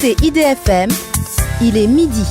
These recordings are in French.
écoutez IDFM, il est midi.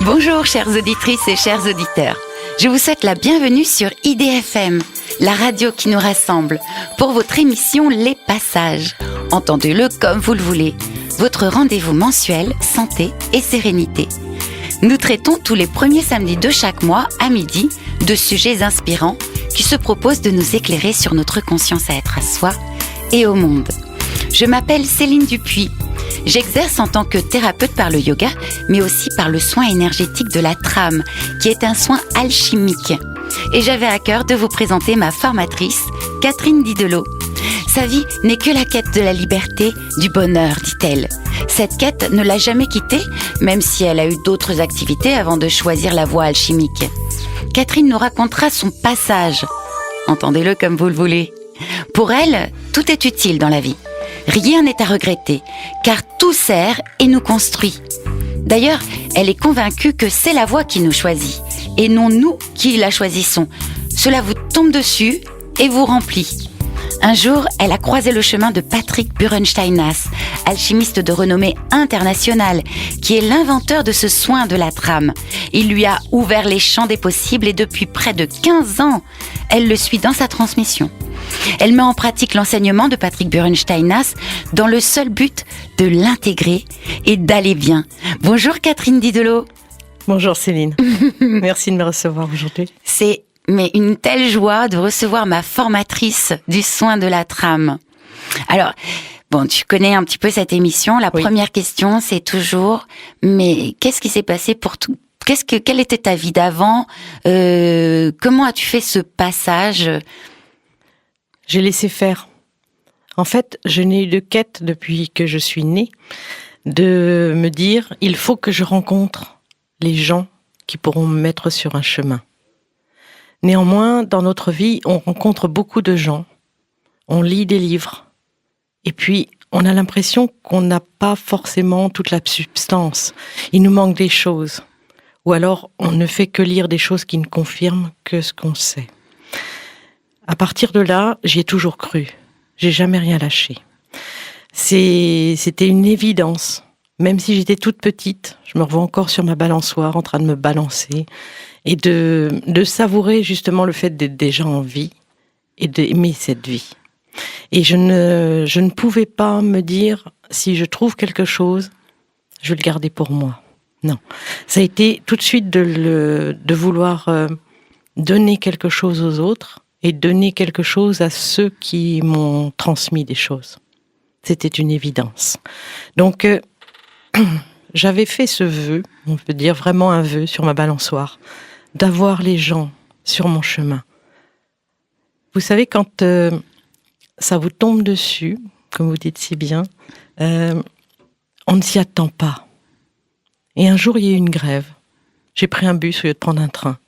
Bonjour chères auditrices et chers auditeurs, je vous souhaite la bienvenue sur IDFM, la radio qui nous rassemble, pour votre émission Les Passages. Entendez-le comme vous le voulez, votre rendez-vous mensuel santé et sérénité. Nous traitons tous les premiers samedis de chaque mois à midi de sujets inspirants qui se proposent de nous éclairer sur notre conscience à être à soi et au monde. Je m'appelle Céline Dupuis. J'exerce en tant que thérapeute par le yoga, mais aussi par le soin énergétique de la trame, qui est un soin alchimique. Et j'avais à cœur de vous présenter ma formatrice, Catherine Didelot. Sa vie n'est que la quête de la liberté, du bonheur, dit-elle. Cette quête ne l'a jamais quittée, même si elle a eu d'autres activités avant de choisir la voie alchimique. Catherine nous racontera son passage. Entendez-le comme vous le voulez. Pour elle, tout est utile dans la vie. Rien n'est à regretter, car tout sert et nous construit. D'ailleurs, elle est convaincue que c'est la voie qui nous choisit, et non nous qui la choisissons. Cela vous tombe dessus et vous remplit. Un jour, elle a croisé le chemin de Patrick Bürenschteinas, alchimiste de renommée internationale, qui est l'inventeur de ce soin de la trame. Il lui a ouvert les champs des possibles et depuis près de 15 ans, elle le suit dans sa transmission. Elle met en pratique l'enseignement de Patrick Bürenschteinas dans le seul but de l'intégrer et d'aller bien. Bonjour Catherine Didelot. Bonjour Céline. Merci de me recevoir aujourd'hui. C'est une telle joie de recevoir ma formatrice du soin de la trame. Alors, tu connais un petit peu cette émission. La première question, c'est toujours, mais qu'est-ce qui s'est passé pour tout? Quelle était ta vie d'avant? Comment as-tu fait ce passage? J'ai laissé faire. En fait, je n'ai eu de quête depuis que je suis née de me dire, il faut que je rencontre les gens qui pourront me mettre sur un chemin. Néanmoins, dans notre vie, on rencontre beaucoup de gens, on lit des livres, et puis on a l'impression qu'on n'a pas forcément toute la substance. Il nous manque des choses. Ou alors, on ne fait que lire des choses qui ne confirment que ce qu'on sait. À partir de là, j'y ai toujours cru. J'ai jamais rien lâché. C'était une évidence. Même si j'étais toute petite, je me revois encore sur ma balançoire en train de me balancer et de savourer justement le fait d'être déjà en vie et d'aimer cette vie. Et je ne pouvais pas me dire, si je trouve quelque chose, je vais le garder pour moi. Non. Ça a été tout de suite de vouloir donner quelque chose aux autres et donner quelque chose à ceux qui m'ont transmis des choses. C'était une évidence. Donc, j'avais fait ce vœu, on peut dire vraiment un vœu sur ma balançoire, d'avoir les gens sur mon chemin. Vous savez, quand ça vous tombe dessus, comme vous dites si bien, on ne s'y attend pas. Et un jour, il y a eu une grève. J'ai pris un bus au lieu de prendre un train.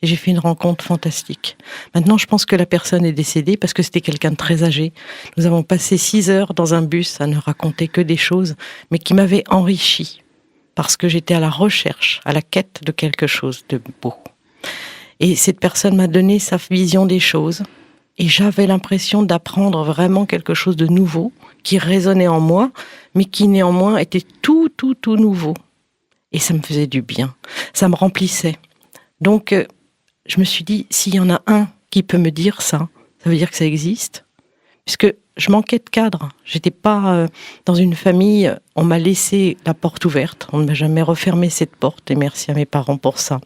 Et j'ai fait une rencontre fantastique. Maintenant, je pense que la personne est décédée parce que c'était quelqu'un de très âgé. Nous avons passé 6 heures dans un bus à ne raconter que des choses, mais qui m'avaient enrichi. Parce que j'étais à la recherche, à la quête de quelque chose de beau. Et cette personne m'a donné sa vision des choses. Et j'avais l'impression d'apprendre vraiment quelque chose de nouveau, qui résonnait en moi, mais qui néanmoins était tout nouveau. Et ça me faisait du bien. Ça me remplissait. Donc, je me suis dit, s'il y en a un qui peut me dire ça, ça veut dire que ça existe. Puisque je manquais de cadre. J'étais pas dans une famille, on m'a laissé la porte ouverte. On ne m'a jamais refermé cette porte, et merci à mes parents pour ça.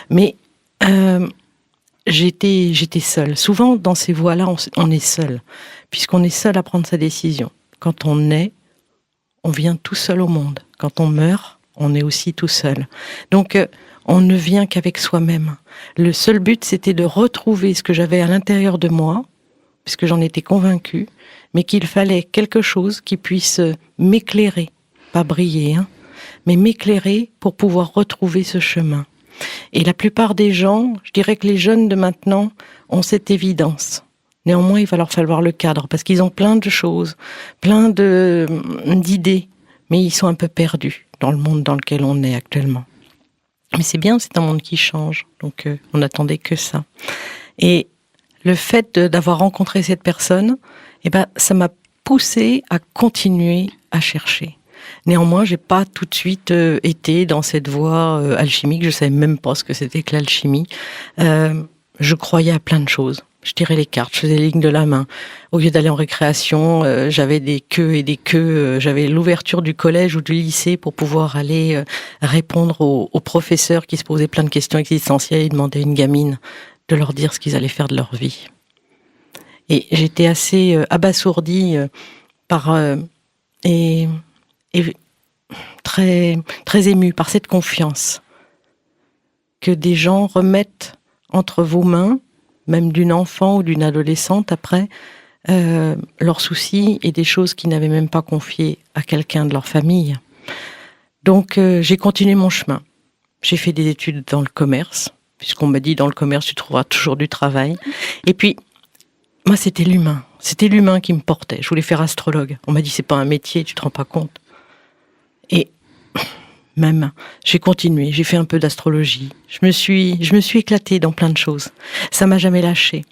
Mais j'étais seule. Souvent, dans ces voies-là, on est seul. Puisqu'on est seul à prendre sa décision. Quand on naît, on vient tout seul au monde. Quand on meurt, on est aussi tout seul. Donc, on ne vient qu'avec soi-même. Le seul but, c'était de retrouver ce que j'avais à l'intérieur de moi, puisque j'en étais convaincue, mais qu'il fallait quelque chose qui puisse m'éclairer, pas briller, mais m'éclairer pour pouvoir retrouver ce chemin. Et la plupart des gens, je dirais que les jeunes de maintenant ont cette évidence. Néanmoins, il va leur falloir le cadre, parce qu'ils ont plein de choses, plein d'idées, mais ils sont un peu perdus dans le monde dans lequel on est actuellement. Mais c'est bien, c'est un monde qui change, donc on n'attendait que ça. Et le fait d'avoir rencontré cette personne, ça m'a poussée à continuer à chercher. Néanmoins, j'ai pas tout de suite été dans cette voie alchimique. Je savais même pas ce que c'était que l'alchimie. Je croyais à plein de choses. Je tirais les cartes, je faisais les lignes de la main. Au lieu d'aller en récréation, j'avais des queues et des queues. J'avais l'ouverture du collège ou du lycée pour pouvoir aller répondre aux professeurs qui se posaient plein de questions existentielles et demander à une gamine de leur dire ce qu'ils allaient faire de leur vie. Et j'étais assez abasourdie et très, très émue par cette confiance que des gens remettent entre vos mains, même d'une enfant ou d'une adolescente après, leurs soucis et des choses qu'ils n'avaient même pas confiées à quelqu'un de leur famille. Donc j'ai continué mon chemin. J'ai fait des études dans le commerce, puisqu'on m'a dit dans le commerce tu trouveras toujours du travail. Et puis moi c'était l'humain qui me portait. Je voulais faire astrologue. On m'a dit c'est pas un métier, tu te rends pas compte. Et même, j'ai continué, j'ai fait un peu d'astrologie. Je me suis éclatée dans plein de choses. Ça m'a jamais lâchée.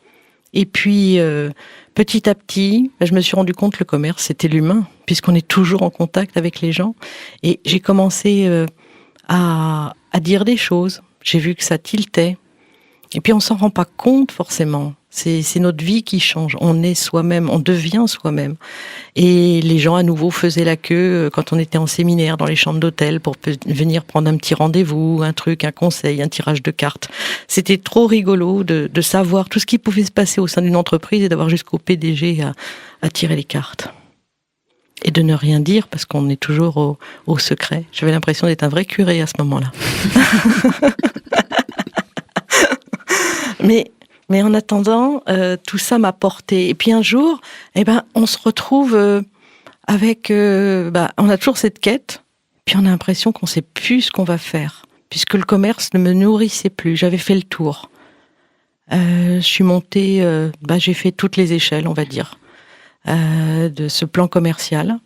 Et puis, petit à petit, je me suis rendu compte que le commerce, c'était l'humain, puisqu'on est toujours en contact avec les gens. Et j'ai commencé à dire des choses. J'ai vu que ça tiltait. Et puis, on s'en rend pas compte forcément. C'est notre vie qui change. On est soi-même, on devient soi-même. Et les gens à nouveau faisaient la queue quand on était en séminaire dans les chambres d'hôtel pour venir prendre un petit rendez-vous, un truc, un conseil, un tirage de cartes. C'était trop rigolo de savoir tout ce qui pouvait se passer au sein d'une entreprise et d'avoir jusqu'au PDG à tirer les cartes. Et de ne rien dire parce qu'on est toujours au secret. J'avais l'impression d'être un vrai curé à ce moment-là. Mais en attendant, tout ça m'a porté. Et puis un jour, on se retrouve avec... on a toujours cette quête, puis on a l'impression qu'on ne sait plus ce qu'on va faire, puisque le commerce ne me nourrissait plus. J'avais fait le tour. Je suis montée... j'ai fait toutes les échelles, on va dire, de ce plan commercial.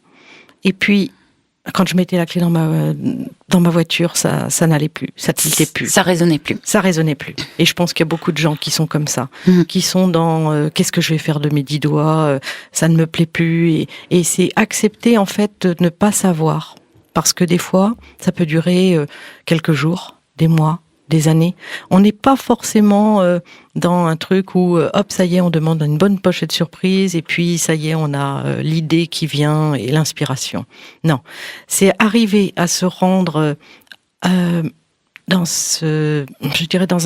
Et puis, quand je mettais la clé dans ma voiture, ça n'allait plus, ça tiltait plus. Ça résonnait plus. Ça résonnait plus. Et je pense qu'il y a beaucoup de gens qui sont comme ça, qui sont dans qu'est-ce que je vais faire de mes 10 doigts, ça ne me plaît plus. Et c'est accepter en fait de ne pas savoir. Parce que des fois, ça peut durer quelques jours, des mois, des années. On n'est pas forcément dans un truc où, hop, ça y est, on demande une bonne pochette surprise et puis ça y est, on a l'idée qui vient et l'inspiration. Non, c'est arriver à se rendre dans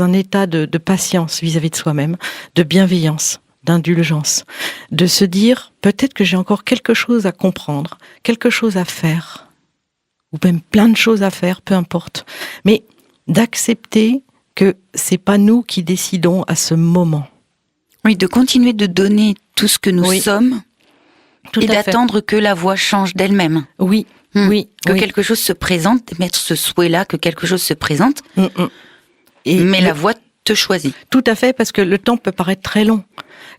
un état de patience vis-à-vis de soi-même, de bienveillance, d'indulgence, de se dire peut-être que j'ai encore quelque chose à comprendre, quelque chose à faire, ou même plein de choses à faire, peu importe. Mais d'accepter que c'est pas nous qui décidons à ce moment. Oui, de continuer de donner tout ce que nous sommes et d'attendre que la voix change d'elle-même. Oui, oui. Que quelque chose se présente, mettre ce souhait-là, que quelque chose se présente, mais la voix te choisit. Tout à fait, parce que le temps peut paraître très long.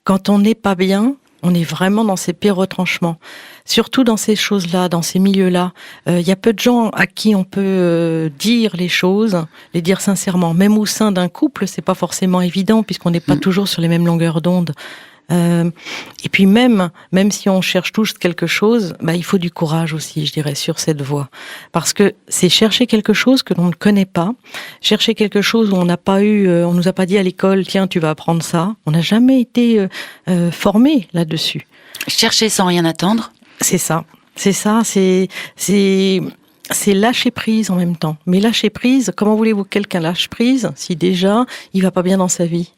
Quand on n'est pas bien, on est vraiment dans ces pires retranchements. Surtout dans ces choses-là, dans ces milieux-là. Il y a peu de gens à qui on peut dire les choses, les dire sincèrement. Même au sein d'un couple, c'est pas forcément évident, puisqu'on n'est pas toujours sur les mêmes longueurs d'onde. Et puis même si on cherche tous quelque chose, il faut du courage aussi, je dirais, sur cette voie. Parce que c'est chercher quelque chose que l'on ne connaît pas, chercher quelque chose où on n'a pas eu, on nous a pas dit à l'école, tiens, tu vas apprendre ça. On n'a jamais été formé là-dessus. Chercher sans rien attendre. C'est ça, c'est lâcher prise en même temps. Mais lâcher prise, comment voulez-vous que quelqu'un lâche prise si déjà il va pas bien dans sa vie ?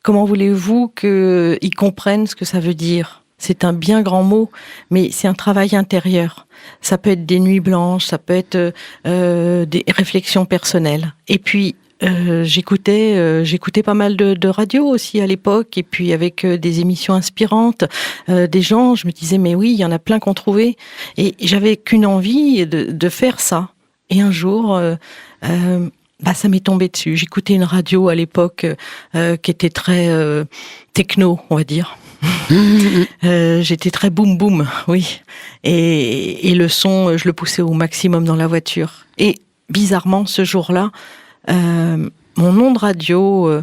Comment voulez-vous qu'il comprenne ce que ça veut dire ? C'est un bien grand mot, mais c'est un travail intérieur. Ça peut être des nuits blanches, ça peut être des réflexions personnelles. Et puis, j'écoutais pas mal de radio aussi à l'époque, et puis avec des émissions inspirantes, des gens, je me disais, mais oui, il y en a plein qu'on trouvait. Et j'avais qu'une envie de faire ça. Et un jour, ça m'est tombé dessus. J'écoutais une radio à l'époque qui était très techno, on va dire. J'étais très boum boum, oui. Et le son, je le poussais au maximum dans la voiture. Et bizarrement, ce jour-là, mon nom de radio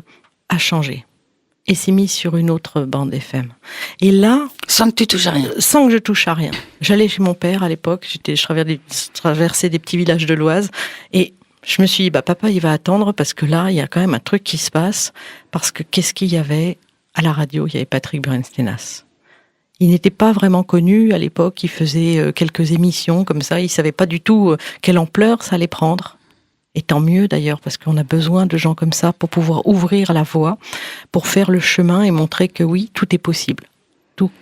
a changé et s'est mis sur une autre bande FM. Et là, sans que tu touches à rien. Sans que je touche à rien. J'allais chez mon père à l'époque. Je traversais des petits villages de l'Oise et je me suis dit, papa, il va attendre parce que là, il y a quand même un truc qui se passe. Parce que qu'est-ce qu'il y avait à la radio? Il y avait Patrick Burinsténas. Il n'était pas vraiment connu à l'époque. Il faisait quelques émissions comme ça. Il savait pas du tout quelle ampleur ça allait prendre. Et tant mieux d'ailleurs, parce qu'on a besoin de gens comme ça pour pouvoir ouvrir la voie, pour faire le chemin et montrer que oui, tout est possible.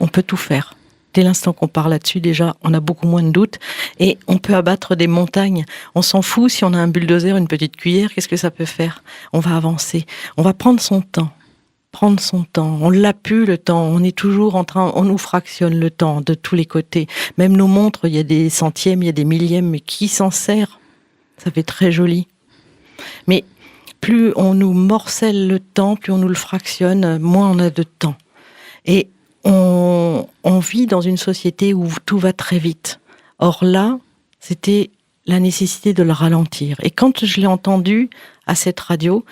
On peut tout faire. Dès l'instant qu'on parle là-dessus, déjà, on a beaucoup moins de doutes et on peut abattre des montagnes. On s'en fout si on a un bulldozer, une petite cuillère, qu'est-ce que ça peut faire? On va avancer. On va prendre son temps. On l'a plus le temps. On est toujours on nous fractionne le temps de tous les côtés. Même nos montres, il y a des centièmes, il y a des millièmes, mais qui s'en sert? Ça fait très joli. Mais plus on nous morcelle le temps, plus on nous le fractionne, moins on a de temps. Et on vit dans une société où tout va très vite. Or là, c'était la nécessité de le ralentir. Et quand je l'ai entendu à cette radio,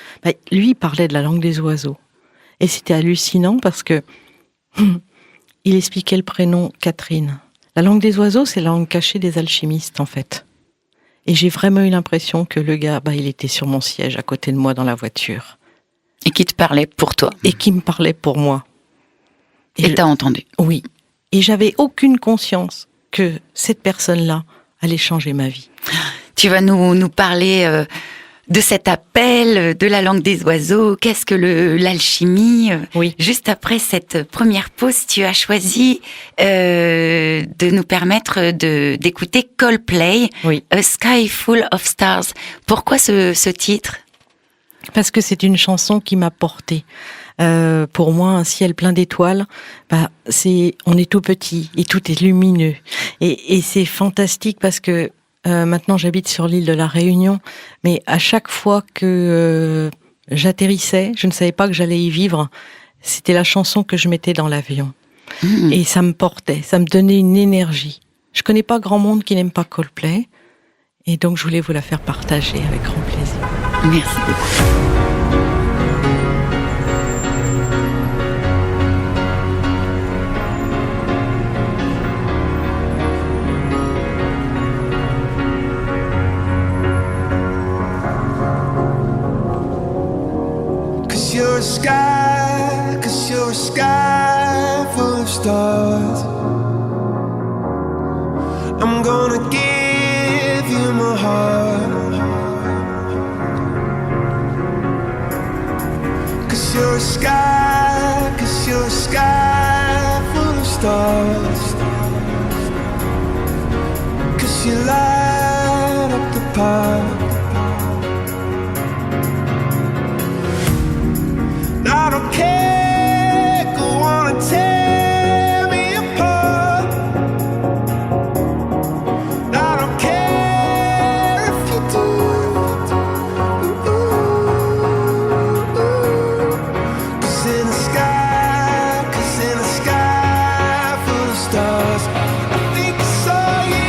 lui, il parlait de la langue des oiseaux. Et c'était hallucinant parce que il expliquait le prénom Catherine. La langue des oiseaux, c'est la langue cachée des alchimistes, en fait. Et j'ai vraiment eu l'impression que le gars, il était sur mon siège à côté de moi dans la voiture. Et qui te parlait pour toi. Et qui me parlait pour moi. Et t'as entendu. Oui. Et j'avais aucune conscience que cette personne-là allait changer ma vie. Tu vas nous parler de cet appel, de la langue des oiseaux. Qu'est-ce que l'alchimie? Oui. Juste après cette première pause, tu as choisi de nous permettre d'écouter Coldplay, oui. A Sky Full of Stars. Pourquoi ce titre? Parce que c'est une chanson qui m'a portée. Pour moi, un ciel plein d'étoiles, on est tout petit et tout est lumineux. Et c'est fantastique parce que maintenant j'habite sur l'île de la Réunion, mais à chaque fois que j'atterrissais, je ne savais pas que j'allais y vivre, c'était la chanson que je mettais dans l'avion. Et ça me portait, ça me donnait une énergie. Je connais pas grand monde qui n'aime pas Coldplay, et donc je voulais vous la faire partager avec grand plaisir. Merci beaucoup. Cause you're a sky full of stars. I'm gonna give you my heart. Cause you're a sky full of stars. Cause you light up the park. I don't care, go on and tear me apart. I don't care if you do. Cause in the sky full of stars, I think I saw you.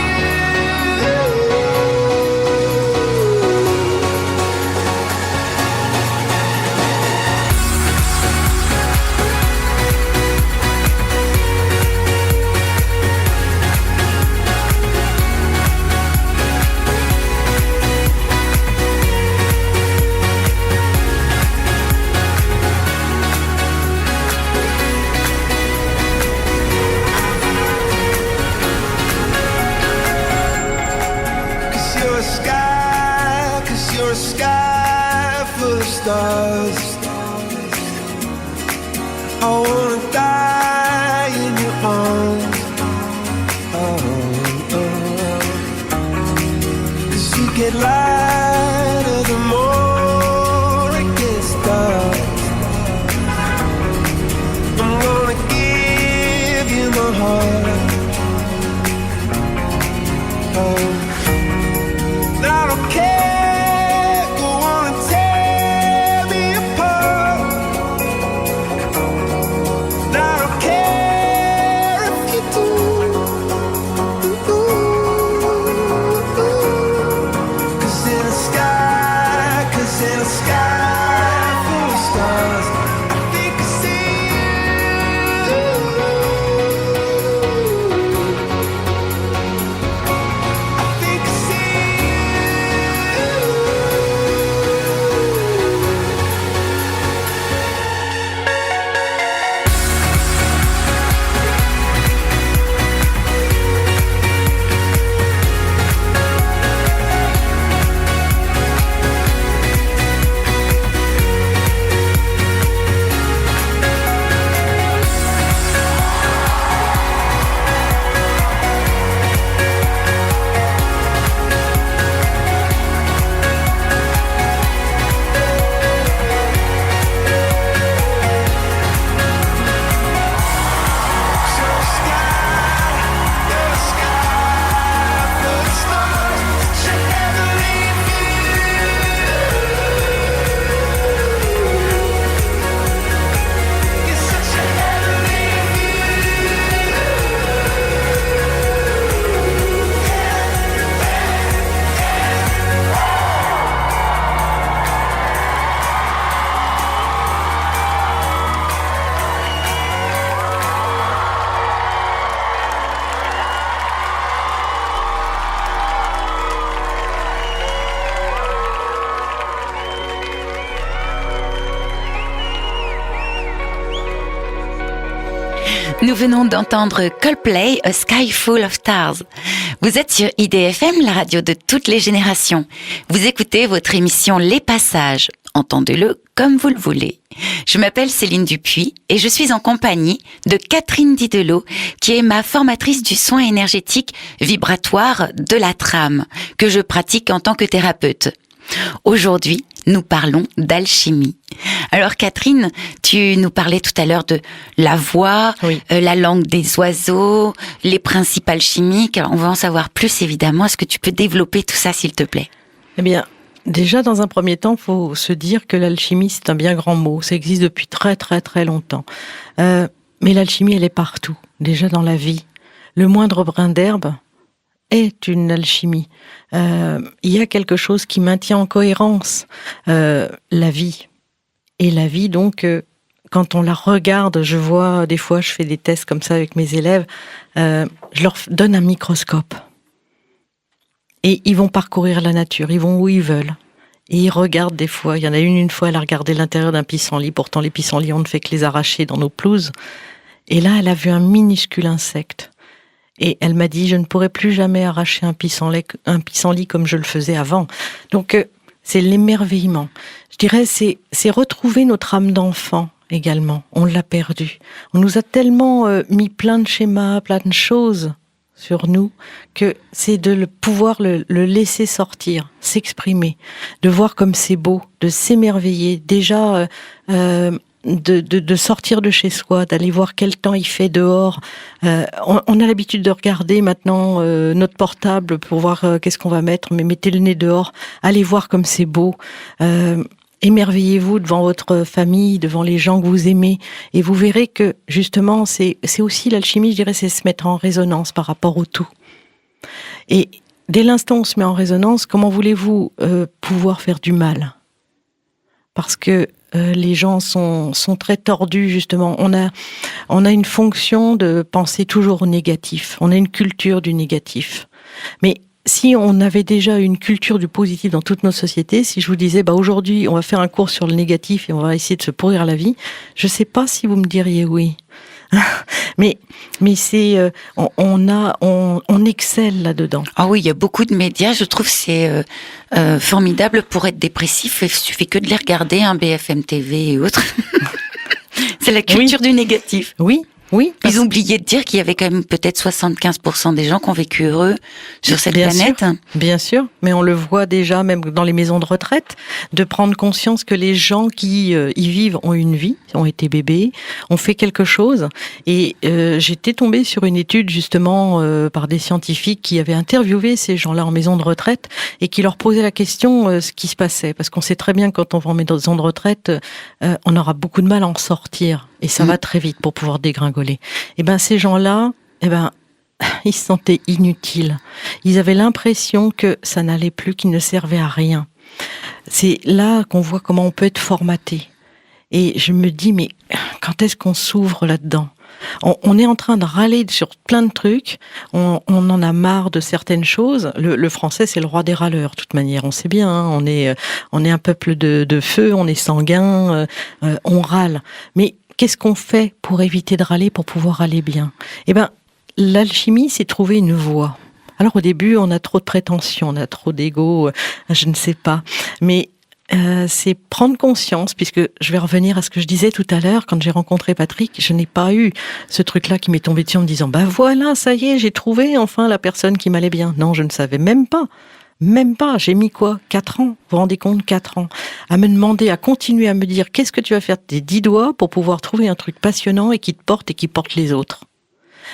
Cause you're a sky full of stars. I wanna die in your arms. get lighter the more it gets dark. I'm gonna give you my heart. Oh, I don't care, go on and tear me apart. I don't care if you do. Cause in a sky full of stars, I think I see you. I think I see Nous venons d'entendre Coldplay, A Sky Full of Stars. Vous êtes sur IDFM, la radio de toutes les générations. Vous écoutez votre émission Les Passages. Entendez-le comme vous le voulez. Je m'appelle Céline Dupuis et je suis en compagnie de Catherine Didelot, qui est ma formatrice du soin énergétique vibratoire de la trame, que je pratique en tant que thérapeute. Aujourd'hui, nous parlons d'alchimie. Alors Catherine, tu nous parlais tout à l'heure de la voix, Oui. La langue des oiseaux, les principes alchimiques. Alors, on va en savoir plus évidemment. Est-ce que tu peux développer tout ça s'il te plaît ? Eh bien, déjà, dans un premier temps, il faut se dire que l'alchimie, c'est un bien grand mot. Ça existe depuis très, très, très longtemps. Mais l'alchimie, elle est partout. Déjà dans la vie. Le moindre brin d'herbe est une alchimie. Il y a quelque chose qui maintient en cohérence la vie. Et la vie, donc, quand on la regarde, je vois, des fois, je fais des tests comme ça avec mes élèves, je leur donne un microscope. Et ils vont parcourir la nature, ils vont où ils veulent. Et ils regardent des fois. Il y en a une fois, elle a regardé l'intérieur d'un pissenlit. Pourtant, les pissenlits, on ne fait que les arracher dans nos pelouses. Et là, elle a vu un minuscule insecte. Et elle m'a dit, je ne pourrai plus jamais arracher un pissenlit comme je le faisais avant. Donc, c'est l'émerveillement. Je dirais, c'est retrouver notre âme d'enfant également. On l'a perdu. On nous a tellement mis plein de schémas, plein de choses sur nous, que c'est de pouvoir le laisser sortir, s'exprimer, de voir comme c'est beau, de s'émerveiller, déjà de sortir de chez soi, d'aller voir quel temps il fait dehors. On a l'habitude de regarder maintenant notre portable pour voir qu'est-ce qu'on va mettre, mais mettez le nez dehors, allez voir comme c'est beau. Émerveillez-vous devant votre famille, devant les gens que vous aimez, et vous verrez que justement c'est aussi l'alchimie, je dirais, c'est se mettre en résonance par rapport au tout. Et dès l'instant où on se met en résonance, comment voulez-vous pouvoir faire du mal ? Parce que les gens sont très tordus, justement. On a une fonction de penser toujours au négatif. On a une culture du négatif. Mais si on avait déjà une culture du positif dans toutes nos sociétés, si je vous disais, aujourd'hui, on va faire un cours sur le négatif et on va essayer de se pourrir la vie, je sais pas si vous me diriez oui. mais c'est, on excelle là-dedans. Ah oui, il y a beaucoup de médias. Je trouve que c'est formidable pour être dépressif. Il suffit que de les regarder, BFM TV et autres. C'est la culture du négatif. Oui. Oui. Ils ont oublié de dire qu'il y avait quand même peut-être 75% des gens qui ont vécu heureux sur cette planète. Bien sûr, mais on le voit déjà même dans les maisons de retraite, de prendre conscience que les gens qui y vivent ont une vie, ont été bébés, ont fait quelque chose. Et j'étais tombée sur une étude justement par des scientifiques qui avaient interviewé ces gens-là en maison de retraite et qui leur posaient la question ce qui se passait. Parce qu'on sait très bien que quand on va en maison de retraite, on aura beaucoup de mal à en sortir. Et ça va très vite pour pouvoir dégringoler. Et ben ces gens-là, ils se sentaient inutiles. Ils avaient l'impression que ça n'allait plus, qu'ils ne servaient à rien. C'est là qu'on voit comment on peut être formaté. Et je me dis, mais quand est-ce qu'on s'ouvre là-dedans ? On est en train de râler sur plein de trucs, on en a marre de certaines choses. Le français, c'est le roi des râleurs, de toute manière, on sait bien, hein, on est un peuple de feu, on est sanguin, on râle. Mais qu'est-ce qu'on fait pour éviter de râler, pour pouvoir aller bien ? Eh ben, l'alchimie, c'est trouver une voie. Alors au début, on a trop de prétentions, on a trop d'ego, je ne sais pas. Mais c'est prendre conscience, puisque je vais revenir à ce que je disais tout à l'heure, quand j'ai rencontré Patrick, je n'ai pas eu ce truc-là qui m'est tombé dessus en me disant « Bah voilà, ça y est, j'ai trouvé enfin la personne qui m'allait bien ». Non, je ne savais même pas. Même pas, j'ai mis quoi ? 4 ans, vous vous rendez compte, 4 ans, à me demander, à continuer à me dire qu'est-ce que tu vas faire de tes 10 doigts pour pouvoir trouver un truc passionnant et qui te porte et qui porte les autres.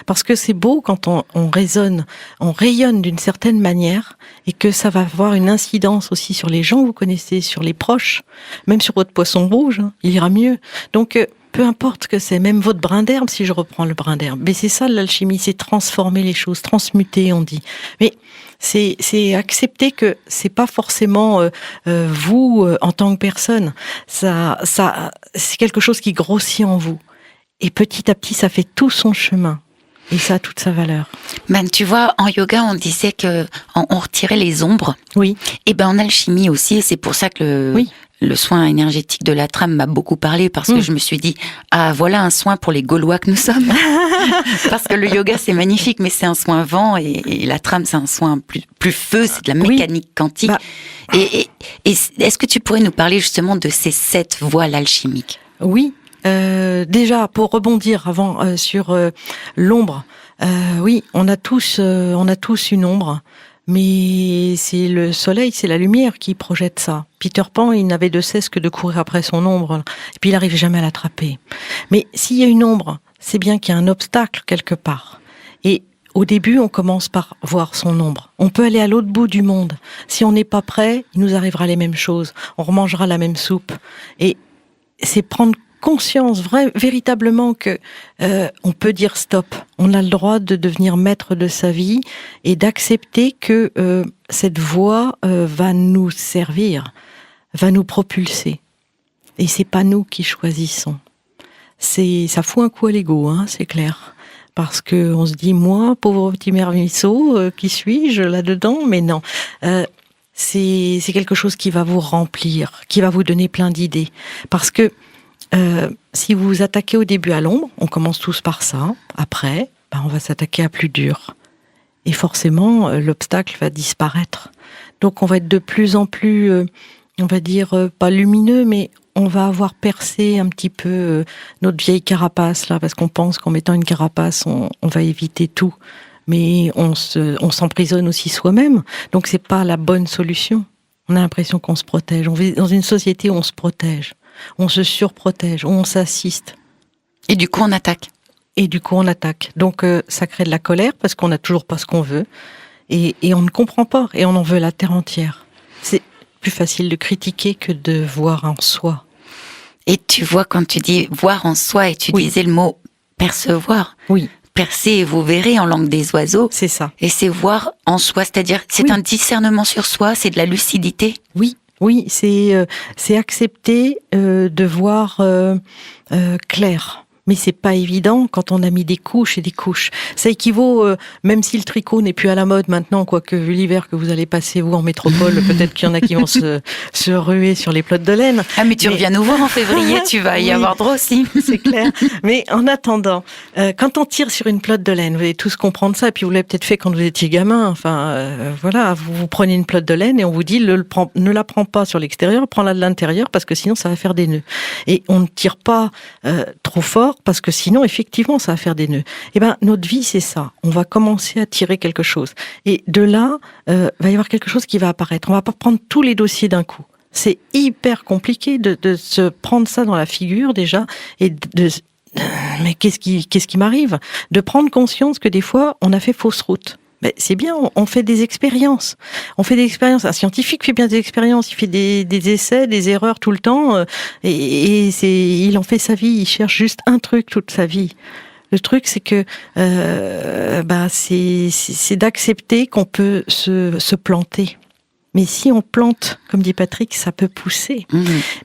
Parce que c'est beau quand on résonne, on rayonne d'une certaine manière et que ça va avoir une incidence aussi sur les gens que vous connaissez, sur les proches, même sur votre poisson rouge, hein, il ira mieux. Donc, peu importe ce que c'est, même votre brin d'herbe, si je reprends le brin d'herbe. Mais c'est ça l'alchimie, c'est transformer les choses, transmuter, on dit. Mais c'est accepter que c'est pas forcément vous en tant que personne. Ça, c'est quelque chose qui grossit en vous. Et petit à petit, ça fait tout son chemin. Et ça a toute sa valeur. Ben, tu vois, en yoga, on disait que on retirait les ombres. Oui. Et ben, en alchimie aussi, et c'est pour ça que le soin énergétique de la trame m'a beaucoup parlé, parce que je me suis dit, ah, voilà un soin pour les Gaulois que nous sommes. Parce que le yoga, c'est magnifique, mais c'est un soin vent, et la trame, c'est un soin plus feu, c'est de la mécanique quantique. Bah. Et est-ce que tu pourrais nous parler justement de ces 7 voiles alchimiques ? Oui. Déjà, pour rebondir avant sur l'ombre, oui, on a tous une ombre, mais c'est le soleil, c'est la lumière qui projette ça. Peter Pan, il n'avait de cesse que de courir après son ombre, et puis il n'arrive jamais à l'attraper. Mais s'il y a une ombre, c'est bien qu'il y a un obstacle quelque part. Et au début, on commence par voir son ombre. On peut aller à l'autre bout du monde. Si on n'est pas prêt, il nous arrivera les mêmes choses. On remangera la même soupe. Et c'est prendre conscience véritablement que on peut dire stop. On a le droit de devenir maître de sa vie et d'accepter que cette voie va nous servir, va nous propulser. Et c'est pas nous qui choisissons. Ça fout un coup à l'ego, hein, c'est clair. Parce que on se dit, moi, pauvre petit mermisseau, qui suis-je là-dedans ? Mais non. C'est quelque chose qui va vous remplir, qui va vous donner plein d'idées. Parce que si vous vous attaquez au début à l'ombre, on commence tous par ça. Après, on va s'attaquer à plus dur. Et forcément, l'obstacle va disparaître. Donc, on va être de plus en plus, on va dire, pas lumineux, mais on va avoir percé un petit peu notre vieille carapace, là, parce qu'on pense qu'en mettant une carapace, on va éviter tout. Mais on s'emprisonne aussi soi-même. Donc, c'est pas la bonne solution. On a l'impression qu'on se protège. On vit dans une société où on se protège. On se surprotège, on s'assiste. Et du coup, on attaque. Donc, ça crée de la colère parce qu'on n'a toujours pas ce qu'on veut. Et on ne comprend pas. Et on en veut la terre entière. C'est plus facile de critiquer que de voir en soi. Et tu vois, quand tu dis voir en soi, et tu disais le mot percevoir. Oui. Percez et vous verrez en langue des oiseaux. C'est ça. Et c'est voir en soi, c'est-à-dire c'est un discernement sur soi, c'est de la lucidité. Oui, c'est accepter de voir clair. Mais c'est pas évident quand on a mis des couches et des couches. Ça équivaut, même si le tricot n'est plus à la mode maintenant, quoique vu l'hiver que vous allez passer, vous, en métropole, peut-être qu'il y en a qui vont se ruer sur les plots de laine. Ah, mais tu reviens nous voir en février, tu vas y avoir droit aussi. C'est clair. Mais en attendant, quand on tire sur une pelote de laine, vous allez tous comprendre ça, et puis vous l'avez peut-être fait quand vous étiez gamin, voilà, vous prenez une pelote de laine et on vous dit, ne la prends pas sur l'extérieur, prends-la de l'intérieur, parce que sinon ça va faire des nœuds. Et on ne tire pas trop fort, d'accord ? Parce que sinon, effectivement, ça va faire des nœuds. Eh ben, notre vie, c'est ça. On va commencer à tirer quelque chose. Et de là, va y avoir quelque chose qui va apparaître. On va pas prendre tous les dossiers d'un coup. C'est hyper compliqué de se prendre ça dans la figure, déjà, et mais qu'est-ce qui m'arrive ? De prendre conscience que des fois, on a fait fausse route. Mais c'est bien, on fait des expériences. On fait des expériences. Un scientifique fait bien des expériences. Il fait des essais, des erreurs tout le temps. Et il en fait sa vie. Il cherche juste un truc toute sa vie. Le truc, c'est que c'est d'accepter qu'on peut se planter. Mais si on plante, comme dit Patrick, ça peut pousser.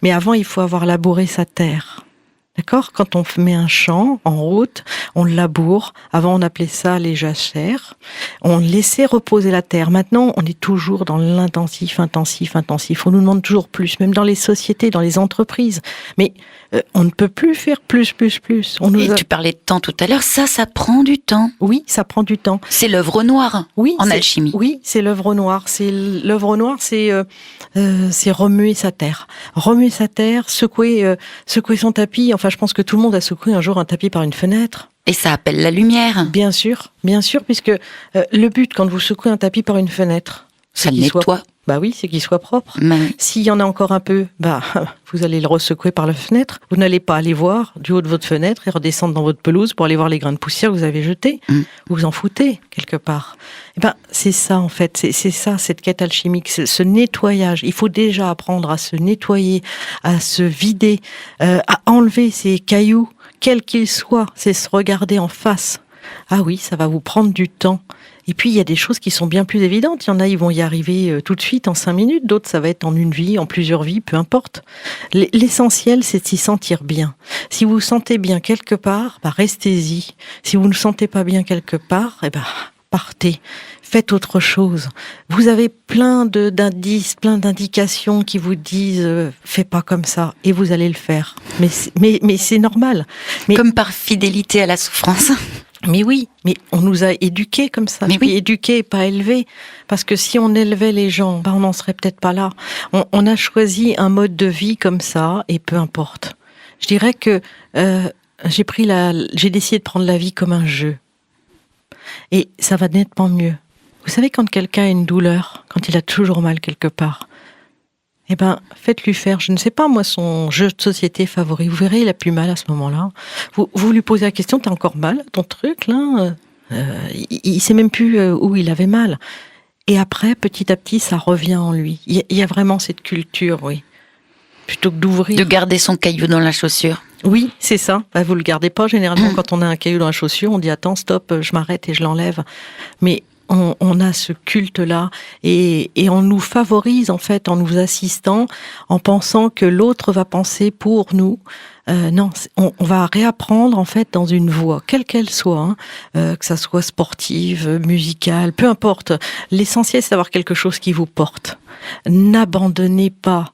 Mais avant, il faut avoir labouré sa terre. D'accord ? Quand on met un champ en route, on le laboure. Avant, on appelait ça les jachères. On laissait reposer la terre. Maintenant, on est toujours dans l'intensif. On nous demande toujours plus, même dans les sociétés, dans les entreprises. Mais on ne peut plus faire plus. Tu parlais de temps tout à l'heure, ça prend du temps. Oui, ça prend du temps. C'est l'œuvre noire en alchimie. Oui, c'est l'œuvre noire. C'est remuer sa terre. Remuer sa terre, secouer son tapis. Enfin, je pense que tout le monde a secoué un jour un tapis par une fenêtre. Et ça appelle la lumière. Bien sûr, puisque le but, quand vous secouez un tapis par une fenêtre, ça le nettoie. C'est qu'il soit propre. Mais... S'il y en a encore un peu, vous allez le ressecouer par la fenêtre. Vous n'allez pas aller voir du haut de votre fenêtre et redescendre dans votre pelouse pour aller voir les grains de poussière que vous avez jetés. Vous vous en foutez, quelque part. C'est ça, en fait. C'est ça, cette quête alchimique, ce nettoyage. Il faut déjà apprendre à se nettoyer, à se vider, à enlever ces cailloux, quels qu'ils soient. C'est se regarder en face. Ah oui, ça va vous prendre du temps. Et puis, il y a des choses qui sont bien plus évidentes. Il y en a, ils vont y arriver tout de suite, en 5 minutes. D'autres, ça va être en une vie, en plusieurs vies, peu importe. L'essentiel, c'est de s'y sentir bien. Si vous vous sentez bien quelque part, restez-y. Si vous ne vous sentez pas bien quelque part, partez. Faites autre chose. Vous avez plein d'indices, plein d'indications qui vous disent fais pas comme ça, et vous allez le faire. Mais c'est normal. Comme par fidélité à la souffrance. Mais oui, mais on nous a éduqués comme ça. Mais oui. Éduqués et pas élevés. Parce que si on élevait les gens, on n'en serait peut-être pas là. On a choisi un mode de vie comme ça, et peu importe. Je dirais que j'ai décidé de prendre la vie comme un jeu. Et ça va nettement mieux. Vous savez, quand quelqu'un a une douleur, quand il a toujours mal quelque part, faites-lui faire, je ne sais pas moi, son jeu de société favori. Vous verrez, il a plus mal à ce moment-là. Vous lui posez la question, t'as encore mal, ton truc, là il sait même plus où il avait mal. Et après, petit à petit, ça revient en lui. Il y a vraiment cette culture, oui. Plutôt que d'ouvrir. De garder son caillou dans la chaussure. Oui, c'est ça. Vous le gardez pas. Généralement, quand on a un caillou dans la chaussure, on dit attends, stop, je m'arrête et je l'enlève. Mais on a ce culte-là et on nous favorise en fait en nous assistant, en pensant que l'autre va penser pour nous. Non, on va réapprendre en fait dans une voie, quelle qu'elle soit, que ça soit sportive, musicale, peu importe. L'essentiel, c'est d'avoir quelque chose qui vous porte. N'abandonnez pas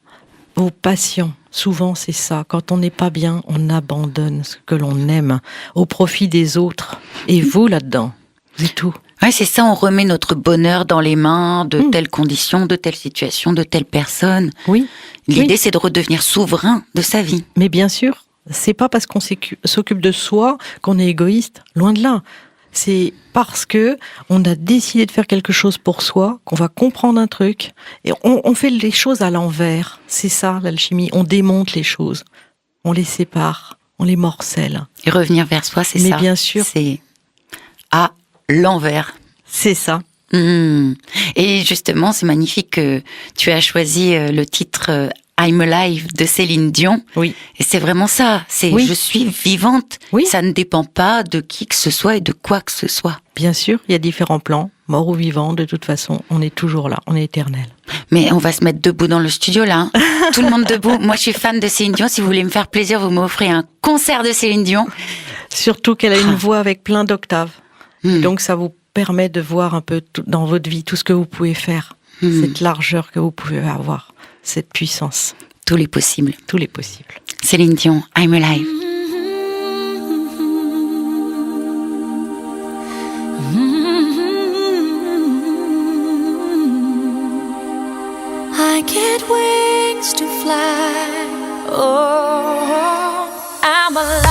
vos passions. Souvent, c'est ça. Quand on n'est pas bien, on abandonne ce que l'on aime au profit des autres. Et vous, là-dedans, c'est tout. Ouais, c'est ça, on remet notre bonheur dans les mains de telles conditions, de telles situations, de telles personnes. Oui. L'idée, c'est de redevenir souverain de sa vie. Mais bien sûr, c'est pas parce qu'on s'occupe de soi qu'on est égoïste. Loin de là. C'est parce que on a décidé de faire quelque chose pour soi, qu'on va comprendre un truc, et on fait les choses à l'envers. C'est ça, l'alchimie. On démonte les choses. On les sépare. On les morcelle. Et revenir vers soi, c'est ça. Mais bien sûr. C'est à l'envers. C'est ça. Et justement, c'est magnifique que tu as choisi le titre I'm Alive de Céline Dion. Oui. Et c'est vraiment ça. C'est je suis vivante. Oui. Ça ne dépend pas de qui que ce soit et de quoi que ce soit. Bien sûr, il y a différents plans, mort ou vivant. De toute façon, on est toujours là. On est éternel. Mais on va se mettre debout dans le studio là. Tout le monde debout. Moi, je suis fan de Céline Dion. Si vous voulez me faire plaisir, vous m'offrez un concert de Céline Dion. Surtout qu'elle a une voix avec plein d'octaves. Donc ça vous permet de voir un peu dans votre vie tout ce que vous pouvez faire, cette largeur que vous pouvez avoir, cette puissance. Tous les possibles. Tous les possibles. Céline Dion, I'm Alive. I get wings to fly. Oh, I'm alive.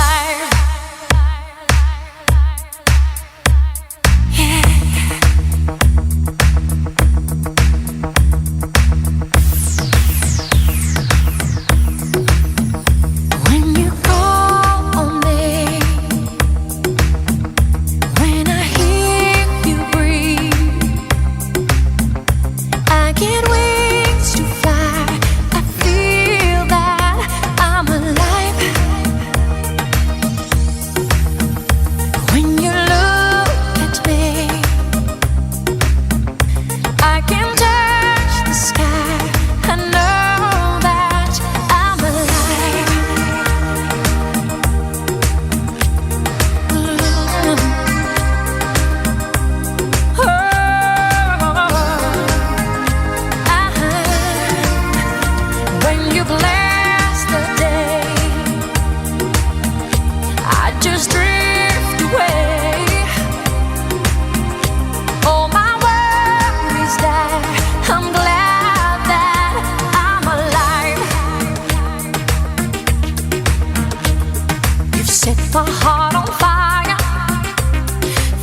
my heart on fire.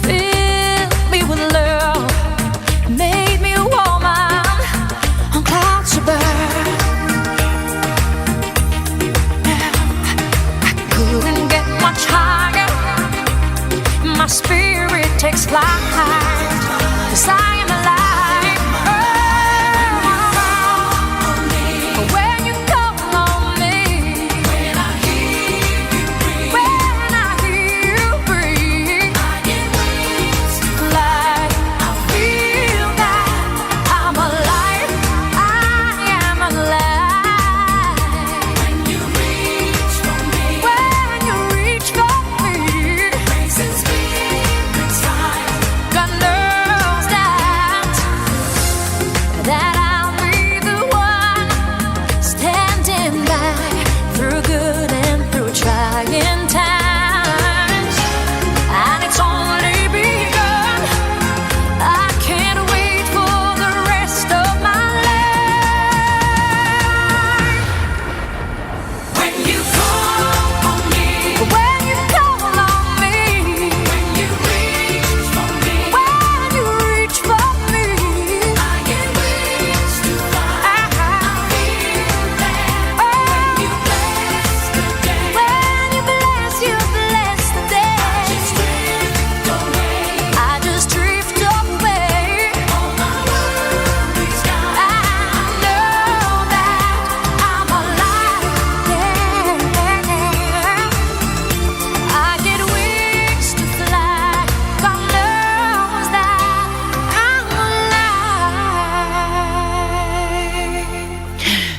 Fill me with love, made me a woman on clouds to burn. I couldn't get much higher. My spirit takes flight, 'cause I am alive.